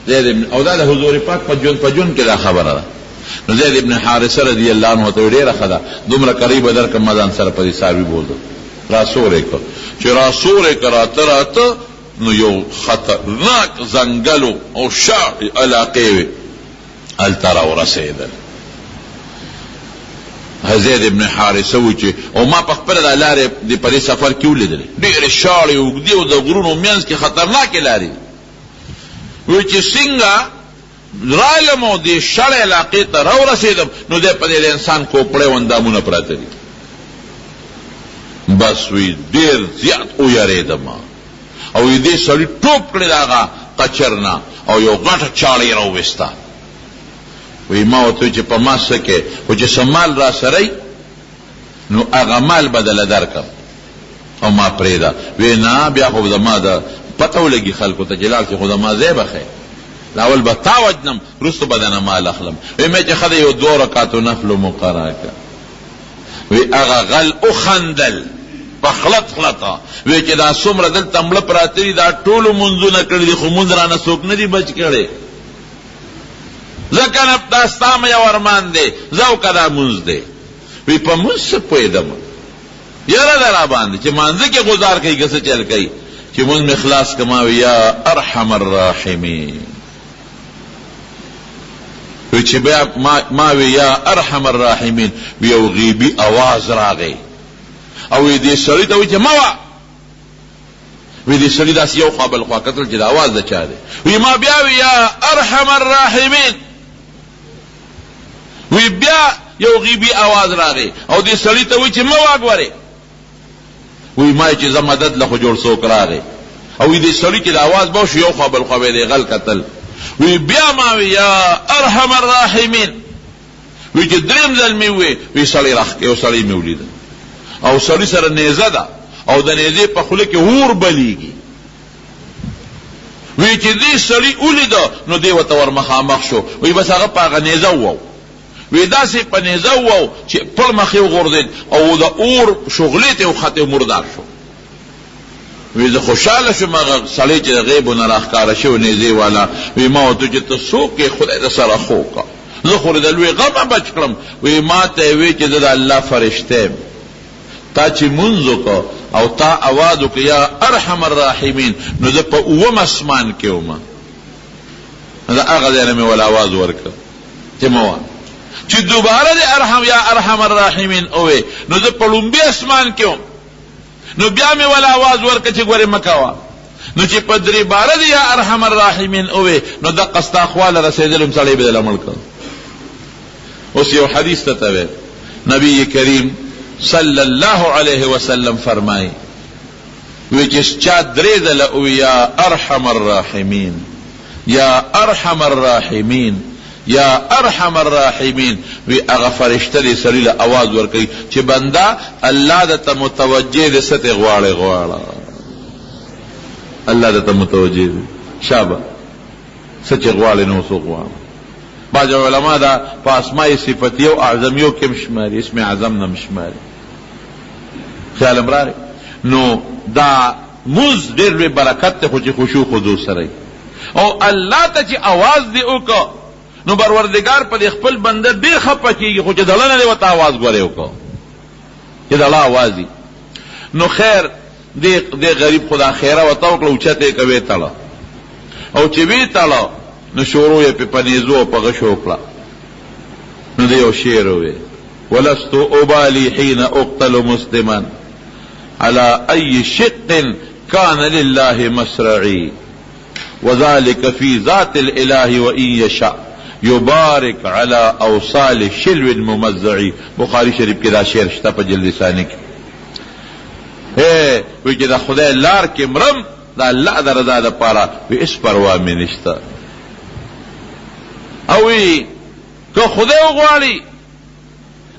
زید او دا د حضور پاک په جون کې دا خبره ده. نو زید ابن حارثه رضی الله عنه ته ډیر ښه ده دومره قریب در کوم مدان سره په ساروی بولدو راسوره کو چې راسوره کراته نو یو خطرناک زنګلو او شاع علاقه الترا ورسیدل. زید ابن حارثه و چې او ما په خپل د لارې د پرې سفر کې ولیدل ډېر شاړې اوږدې او د غرونو منځ کې خطرناکې لارې و چې څنګه رالم او د شاړې علاقې ته راورسېدم نو د په دې انسان کوپړې او اندامونه پراته دي. بس وی ډېر زیات ویرېدم او دې سړي ټوپ کړی دغه قچرنا او یو غټه چاړې راوویسته. وی ما ورته چې په ما څه کې خو چې څه مال را سره نو هغه مال بدله درکړم او ما پرېږده. وی نه بیا خو زما د پته ولګي خلکو ته جلال چې خو زما ځای به ښی اول به تا وجنم وروسته به دنه مال اخلم. وی مې چې ښه دی یو 2 رکعاتو نفلو مقرره کړه. وی هغه غل وخندل په خلطه وی چې دا څومره دلته مړه پراته دي دا ټولو منځونه کړي دي خو مونځ رانه څوک نه دي بچ کړی ځکه نه دا ستا مې یو ارمان دی ذوقه دا مونځ دی. وی په مونځ څه پوهېدم یاره ده را باندې چې مانځه کې ګزار کوي که څه چل کوي چې مونځ مې خلاص کما وی یا ارحم الراحمین. وی چې بیا ما وی یا ارحم الراحمین وی یو غیبي اواز راغی او وی دې سړي ته وی چې موا وی دې سړي داسې یو خوا بل خوا کتل چې د اواز د چا دی. وی ما بیا وی یا ارحم الراحمین وی بیا یو غیبی آواز راغی او دې سړي ته وی چې موا ګورې وی ما چې زه مدد له خو جوړ څوک راغی او وی دې سړي چې د اواز به شو یو خوا بل خوا به دې غل کتل. وی بیا ما وی یا ارحم الراحمین وی چې دریم ځل مې وی سړی راخ یو سړی مې ولید او سړی سره نیزه ده او د نیزې په خوله کې اور بلیږي. وی چې دې سړی ولید نو دې ورته ور مخامخ شو وی بس هغه په هغه نیزه وو وی داسې په نیزه وو چې پر مخ یې وغورځېد او د اور شغلې ته وختې مردار شو. وی زه خوشحاله شوم هغه سړی چې د غیبو نه راښکاره شوی نیزې والا. وی ما ورته چې ته څوک یې خدای د سره خو کا زه خو د لوی غمه بچ کړم. وی ما ته یې وی چې زه د الله فرشته یم تا چې مونځ وکړه او تا اواز وکړه یا ارحم الراحمین نو زه په 9 اسمان کې وم د هغه ځای نه مې ول اواز ورکړه چې مه چې دوباره د ارحم یا ارحم الراحمین اوې نو زه په لومبي اسمان کې وم نو بیا مې ول اواز ورکړه چې ګورې مه کوه نو چې په 3 باره د یا ارحم الراحمین اوې نو دقه ستا خواله رسېدلم سړی به دله مړ کړ. اوس یو حدیث ته ویل نبی کریم صلی الله علیه وسلم فرمای وی چې چا 3 ځله او یا ارحم الراحمین یا ارحم الراحمین یا ارحم الراحمین وی هغه فرشته دې سړي له اواز ورکوي چې بنده الله د ته متوجه دې څه ته غواړه الله د ته متوجه دې شابه څه چې غواړي نو څه غواړي. بعض علما دا په اسماء صفتیه او اعظمیو کې مشماري اسم اعظم نه مشماري خیال امراري. نو دا موز ډېر لوی برکت ته خو چې خشوع خضوع سره او الله ته چې اواز دی وکړه نو پروردګار په خپل بنده ډېر خفه کېږي خو چې دله نه دی ورته اواز ګورې وکړه چې دله اواز دی نو خیر دې غریب خدا خیره ورته وکړه اوچته یې کوې تړه او چې وی تړه نو شروع یې په پنیزو په غشو کړه نو دی یو شعر وی ولست ابالي حين اقتل مسلما على اي شق كان لله مسرعي وذلك في ذات الاله وان يشاء یبارک علی اوصال شلو الممزعی. بخاری شریف کې دا شعر شته په جلد ثانی کې. وی چې د خدای لار کې مرم دا الله د رضا دپاره وی اس پروا مې نشته. او وی که خدای وغواړي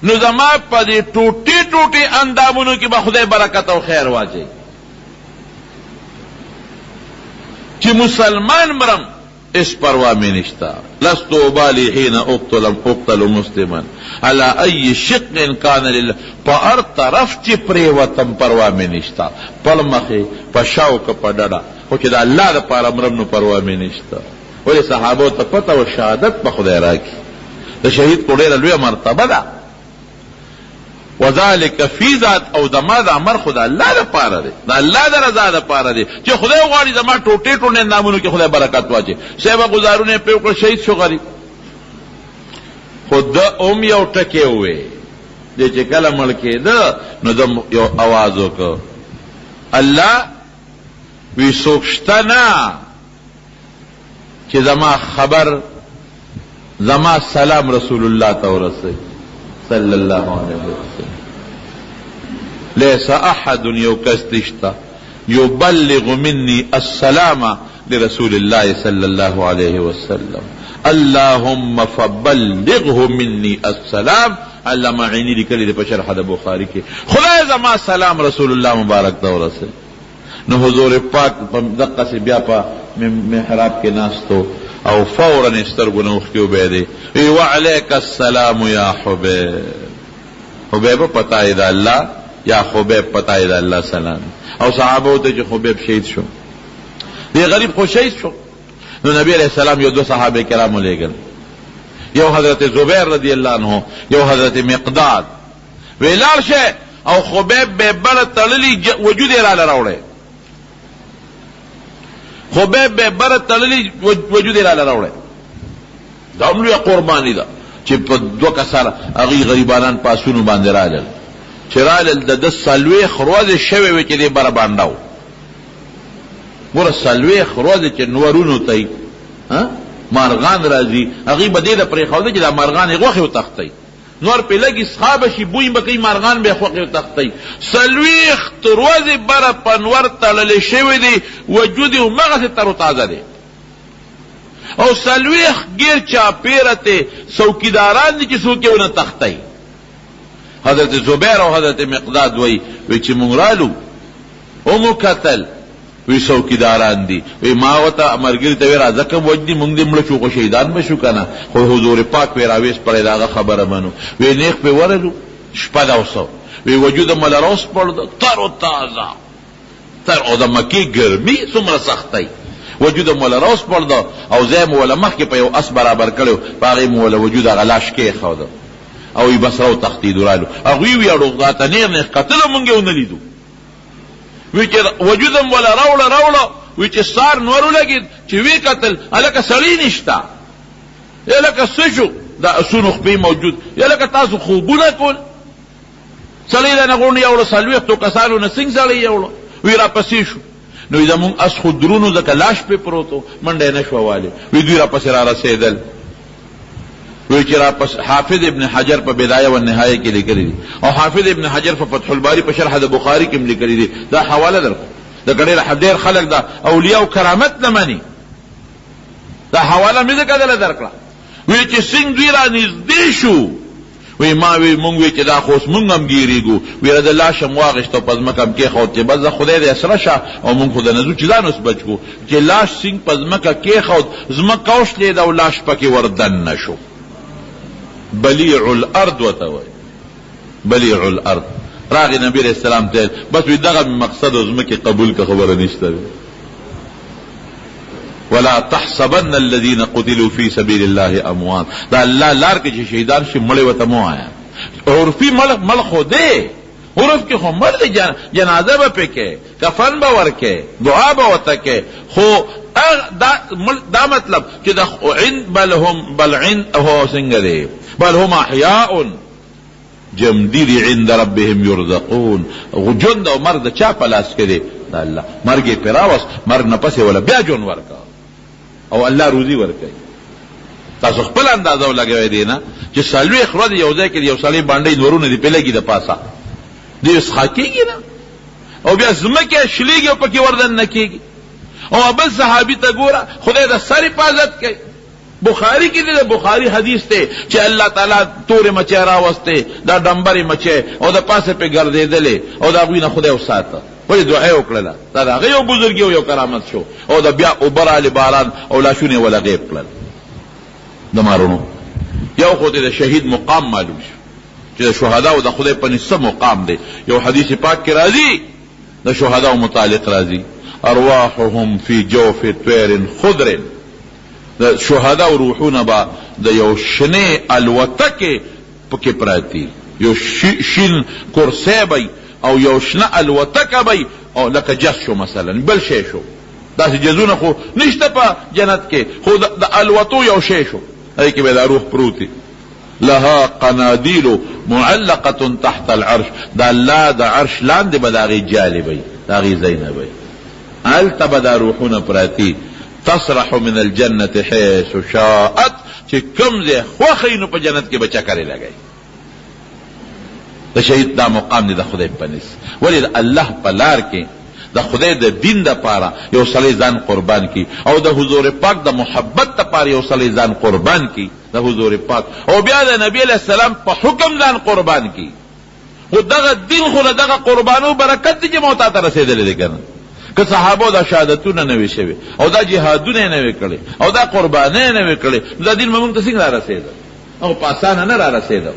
نو زما په دې ټوټې ټوټې اندامونو کې به خدای برکت او خیر واچوي چې مسلمان مرم اس پروا میں نشتا. لست ابالی حين اقتل مسلما على اي شق كان لله. پر طرف چې پریوتم پروا میں نشتا. پل مخه پشاو ک پډډا خو چې د الله د پاره مرم نو پروا میں نشتا. ولې صحابو ته پته او شهادت په خدای راکی. د شهید کو ډېره لویه مرتبه ده. وذالک فی ذات او زما د امر خدا الله د پاره دی، د الله د رضا د پاره دی چې خدای غواړي زما ټوټې ټوټې نامونو کې خدای برکت واچي. صاحب گزارونه په وکړ شهید شو غریب. خود اوم یو ټکی وې د چې کله مړ کېده نو د یو आवाज وکړ الله وی سوکشته نه چې زما خبر زما سلام رسول الله ته ورسوي صلی اللہ علیہ وسلم. لیس احد یو کستشتا یبلغ منی السلام لرسول اللہ صلی اللہ علیہ وسلم. اللہم فبلغه منی السلام. علامہ عینی لکلی دی په شرح د بخاری کې خدای زما سلام رسول الله مبارک ته ورسوي. نو حضور پاک په دقه سے بیا په محراب کې ناستو او فوراً استرگو نوخیو بیدی وعلیک السلام یا حبیب. حبیب پتائی دا اللہ یا حبیب پتائی دا اللہ سلام. او صحابہ ہوتے جو حبیب شہید شو یہ غریب خو شہید شو. نو نبی علیہ السلام یو دو صحابہ کرامو لے گل یو حضرت زبیر رضی اللہ عنہ یو حضرت مقداد ویلار شے او حبیب بے بر تللی وجود ارالا روڑے. خبیب بے بر تللی وجود اراله راوړی. دا هم لویه قرباني ده چې په دوه کسان هغوی غریبانان په اسونو باندې رالل چې رالل د ده څلوېښت ورځې شوې وې چې دې بره بانډه و. ګوره څلوېښت ورځې چې نورونو ته یې مارغان راځي هغوی به دې ته پرېښوده چې دا مارغان یې غوښې وتښتوي. نور پې لږې څښا به شي بوی به کوي مارغان به یې خوښې وتښتوي. څلوېښت ورځې بره په نور تړلې شوې دي وجود یې همغسې تر و تازه دی او څلوېښت ګیر چاپېره ته څوکیداران دي چې څوک یې ونه تښتوي. حضرت زبیر او حضرت مقداد وی چې مونږ رالو ومو کتل وی څوکیداران دي. وی ما ورته ملګري ته وی راځه که وجدي مونږ دې مړه شو خو شهیدان به شو که نه. خو حضور پاک وی راویست پړی د هغه خبره منو. وی نیغ پې ورلو شپه دوسو وی وجود مو له راوسپړده تر و تازه تر او د مکې ګرمي څومره سختۍ وجود مو له راوسپړده او ځای مو وله مخکې په یو اس برابر کړی په هغې مو وله وجود هغه لاش کېښوده او وی بس راو تښتېدو رالو. هغوی ویاړو راته نیغ نیغ کتله مونږ یې ونه لیدو. وی چې وجودم ولا راوړه وی چې سار نور ولګید چې وی قتل الکه سړی نشتا الکه څه شو دا اسونو خپې موجود الکه تاسو خوبونه کول سړی دا نه غونډ یوړه څلوېښتو کسانو نه څنګه سړی یوړه وی را پسې شو. نو زمونږ اس خو درونو ځکه لاش پې پروت و منډه یې نه شوه والې. وی دوی را پسې را رسېدل. وی چې را پس حافظ ابن حجر په بدایه و نهایه کې لیکلی دي او حافظ ابن حجر په فتح الباری په شرح د بخاری کې هم لیکلی دي. دا حواله درکړو د ډېر خلک دا اولیاء او کرامت نه مني. دا حواله مې ځکه دله درکړه. وی چې څنګه دوی را نږدې شو وی ما وی مونږ وی چې دا خو اوس مونږ هم ګیرېږو. وی د لاش هم واغېست او په ځمکه هم کېښود چې بس د خدای دې اسره شه او مونږ خو د نه ځو چې ځان اوس بچ کړو. چې لاش څنګه په ځمکه کېښود ځمکه وشلېده او لاش پکې وردن نه شو. بلیع الارض وتوي بلیع الارض راغی نبی علیہ السلام ته بس وی دغه مقصد اوس مکه قبول که خبره نشته. ولا تحسبن الذين قتلوا في سبيل الله اموات. دا الله لار کې چې شهیدان شي مړ وته مو آیا عرفي مړ خو دی عرف کې خو مړ دی جنازه به پکې کفن به ورکې دعا به وته کې خو دا مطلب چې د بل عند هو څنګه دی بل هم احیاء جمدی عند ربهم یرزقون. ژوند او مرګ د چا په لاس کې دی؟ د الله. مرګ یې پې راوست مرګ نه پسې ولا بیا ژوند ورکړه او الله روزي ورکوي. تاسو خپل اندازه ولګوئ دی نه چې څلوېښت ورځې یو ځای کې یو سړی باندې نورونه دي پې لګي د پاسه دی څښا کېږي نه او بیا ځمکې شلېږي او پکې وردن نه کېږي او بل صحابي ته ګوره خدای د سر حفاظت کوي بخاری کی دے بخاری حدیث تے چھ اللہ تعالیٰ تور مچے راوستے دا ڈمبر مچے او دا پاسے پہ گردے دلے او دا غوی نہ خدای وساتا ولی دعا وکړه دا غيو بزرګي او یو کرامت شو او دا بیا اوبر علی باران او لاشونه ولا غیب کړل دمارونو یو خو دې شهید مقام معلوم شو چې شهدا او د خدای په نسبت مقام دی یو حدیث پاک کې راځي د شهدا او متعلق راځي ارواحهم فی جوف طیر خضر د شهدا او روحونه با د یو شنه الوتکه پکې پراتی یو شین کرسی بی او یو شنه الوتکه بی او لکه جس شو مثلا بل شی شو داسې جزونه خو نشته په جنت کې خو د الوتو یو شی شو هغې کې به دا روح پروتي لها قنادیل معلقه تحت العرش دا الله د عرش لاندې به د هغې جالې بی د هغې ځای نه بی هلته به دا روحونه پراتی تصرح من الجنة حيث شاءت چې کوم ځای خوښوي نو په جنت کې به چکرې لګوي د شهید دا مقام دی د خدای په نس ولې د الله په لار کې د خدای د دین دپاره یو سړی ځان قربان کی او د حضور پاک د محبت دپاره یو سړی ځان قربان کی د حضور پاک او بیا د نبی علیه السلام په حکم ځان قربان کی خو دغه دین خو له دغه قربانو برکت دی چې موتا ته رسېدلی دی که نه که صحابو دا شهادتونه نوی شوی او دا جهادونه نوی کړي او دا قربانه نوی کړي دا دین موږ ته څنګه را رسېده او په اسانه نه را رسېده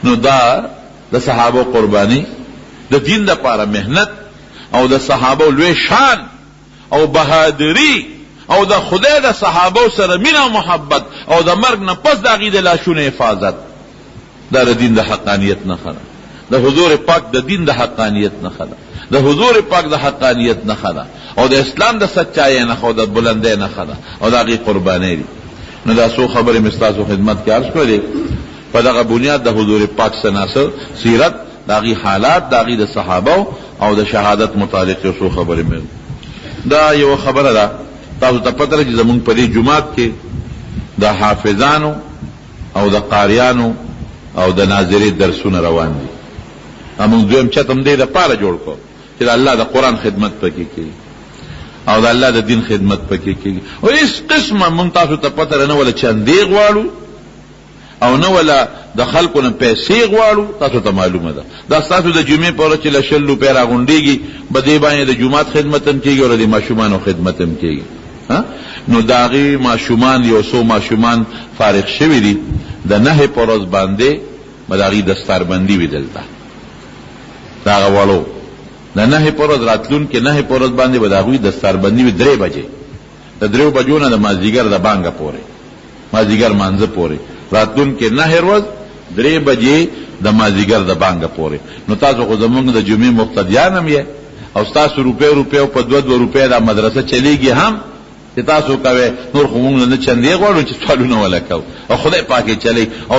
نو دا د صحابو قربانی د دین دپاره محنت او د صحابو لوی شان او بهادری او د خدای د صحابو سره مینه او محبت او د مرګ نه پس د هغې د لاشونو حفاظت دا د دین د حقانیت نښه ده د حضور پاک د دین د حقانیت نښه ده د حضور پاک د حقانیت نښه ده او د اسلام د سچایۍ نښه او د بلندۍ نښه ده او د هغې قربانۍ دي نو دا څو خبرې مې ستاسو خدمت کې عرض کړې په دغه بنیاد د حضور پاک سناسه سیرت د هغې حالات د هغې د صحابه او د شهادت متعلق یو څو خبرې مې دا یو خبره ده تاسو ته پته ده چې زمونږ په دې جومات کې د حافظانو او د قاریانو او د ناظرې درسونه روان دي موږ دویم چت هم دې دپاره جوړ کړو چې د الله د قرآن خدمت پکې کېږي او د الله د دین خدمت پکې کېږي او هېڅ قسمه موږ تاسو ته پته نه ولا چندې غواړو او نه ولا د خلکو نه پیسې غواړو تاسو ته معلومه ده دا ستاسو د جمعې په ورځ چې له 100 روپۍ راغونډېږي په دې باندې د جومات خدمت هم کېږي او د ماشومانو خدمت هم کېږي نو د هغې ماشومان یو څو ماشومان فارغ شوي دي د 9 په ورځ باندې به د هغې دستاربندي وي دلته د هغه وړو د 9 په ورځ راتلونکې 9 په ورځ باندې به د هغوی دستاربندي وي 3 بجې د 3 بجو نه د مازدیګر د بانګه پورې مازدیګر مانځه پورې راتلونکې 9 ورځ 3 بجې د مازدیګر د بانګه پورې نو تاسو خو زموږ د جمعې مقتدیان هم یې او ستاسو روپۍ په 2 روپۍ دا مدرسه چلیږي هم چې تاسو کوئ نور خو موږ نه چندې غواړو چې سوالونه ولا کوو او خدای پاک یې چلی او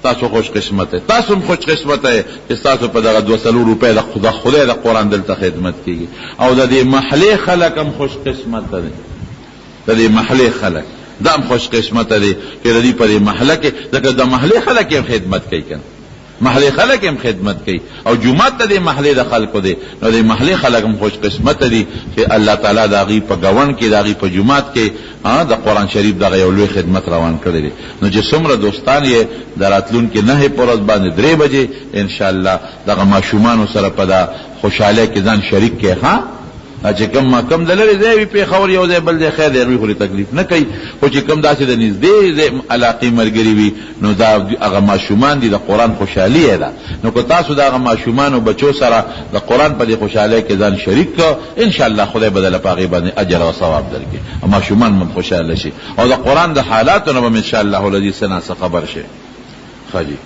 تاسو خوش قسمت ہے تاسو خوش قسمت ہے چې تاسو په دغه 200 روپۍ د خدای د قرآن دلته خدمت کیږي او د دې محلې خلک هم خوش قسمت دي د دې محلې خلک دا هم خوش قسمت دي چې د دې په دې محله کې ځکه د محلې خلک یې خدمت کوي کنه محلې خلک هم خدمت کوي او جومات ته د محلې د خلکو دی نو د محلې خلک هم خوش قسمت دي چې الله تعالی د هغې په ګوند کې د هغې په جومات کې د قرآن شریف دغه یو لوی خدمت روان کړی دی نو چې څومره دوستان یې د راتلونکې 9 په ورځ باندې 3 بجې انشاءالله دغه ماشومانو سره په دا خوشحالۍ کې ځان شریک کړي ښه چې کم د لرې ځای وي پېښور یو ځای بل ځای خیر دی هغوی خو تکلیف نه کوي خو چې کم داسې د نږدې علاقې ملګري وي نو دا هغه ماشومان دي د قرآن خوشحالي یې ده نو که تاسو د هغه ماشومانو بچو سره د قرآن په دې خوشحالۍ کې ځان شریک کړه انشاءالله خدای به دله په هغې باندې اجر او ثواب درکړي او ماشومان هم خوشحاله شي او د قرآن د حالاتو نه به هم انشاءالله الذي څه نه څه خبر شي ښه جي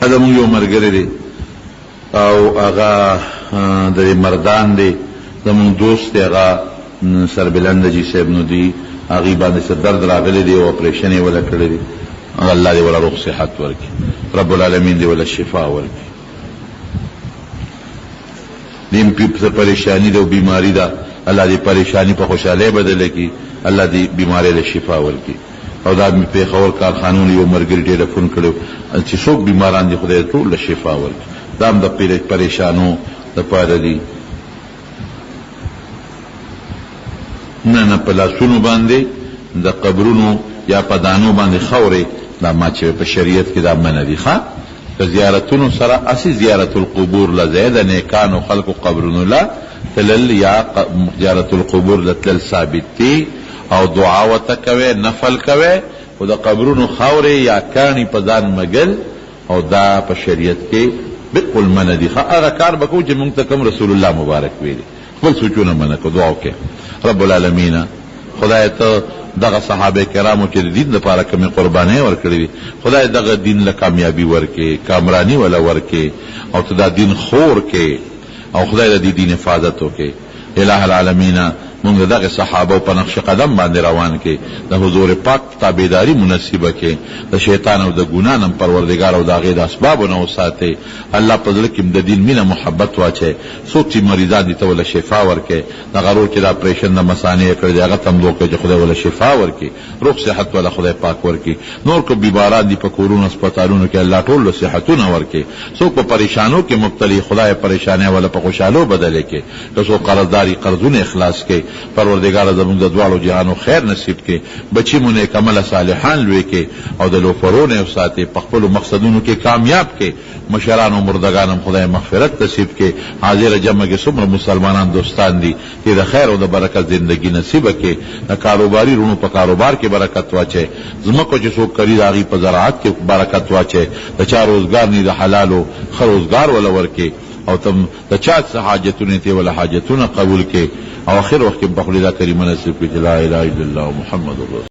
دا زموږ یو ملګری دی او هغه د مردان دی زموږ دوست دی هغه سربلند جي صاحب نو دی هغې باندې څه درد راغلی دی او اپریشن یې وله کړی دی الله دې وله روغ صحت ورکړي رب العالمین دې وله شفا ورکړي دیم څه پریشاني ده او بیماري ده الله دې پریشانی په خوشاله بدل کړي، الله دې بیماری له شفا ورکړي. او دا مې په خور کارخانونو یو مرګري ټلیفون کړو چې څوک بیماران دي خدای ټول له شفا ورکړي. دا هم د پریشانو لپاره دي. نه په لاسونو باندې د قبرونو یا په دانو باندې خورې، دا ما چې په شریعت کې دا منع دي. ښه که زیارتونو سره اسی زیارت القبور لزید نیکانو خلق قبرونو لا تلل یا زیارت القبور لتل ثابت دي او دعا وتکوي نفل کوي او د قبرونو خورې یا کانی په ځان مګل، او دا په شریعت کې بالکل منع دي. هغه کار وکړو چې موږ ته کوم رسول الله مبارک ویلي. خپل سوچونه منع کو، دعا وکړه رب العالمین خدای ته دغه صحابه کرامو چې د دین لپاره کومې قربانۍ ورکړې دي، خدای دغه دین له کامیابی ورکړي، کامرانی ولا ورکړي، او ته دا دین خور کې، او خدای د دې دین حفاظت وکړي. الہ العالمین مونږ دغه صحابه په نقش قدم باندې روان کې، د حضور پاک تابعداري مناسبه کې، د شیطان او د ګناه نم پروردگار او د هغې د اسبابو نه وساتئ. الله په زړه کې د دین مینه محبت واچئ. څوک چې مریضان دي ته وله شفا ورکړي، دغه رور چې د اپریشن د مثانې یې کړی دی هغه ته هم دعا کوئ چې خدای وله شفا ورکړي، روغ صحت وله خدای پاک ورکړي. نور که بیماران دي په کورونو اسپتالونو کې الله ټول له صحتونه ورکړي. څوک په پریشانو کې مبتلي خدای پریشانۍ وله په خوشحالو بدلې کړي. که څوک قرضداري قرضونه اخلاص کړي، پروردگار زموږ د دواړو جهانو خیر نصیب کړي. بچي مو نیک عمله صالحان لوی کړي او د لوفرونه وساتي، په خپلو مقصدونو کې کامیاب کړي. مشران او مردگان هم خدای مغفرت نصیب کړي. حاضر جمع کې څومره مسلمانان دوستان دي چې د خیر او د برکت زندگی نصیب کړي. د کاروباري رونو په کاروبار کې برکت واچي، زمکو چې څوک کړي د هغې په زراعت کې برکت واچي. د چا روزګار نه د حلالو ښه روزګار وله ورکړي، او تم د چا څه حاجتونه ته ولا حاجتونه قبول کې، او اخر وخت په خپل دا کریمه نصیب کړي. لا اله الا الله محمد رسول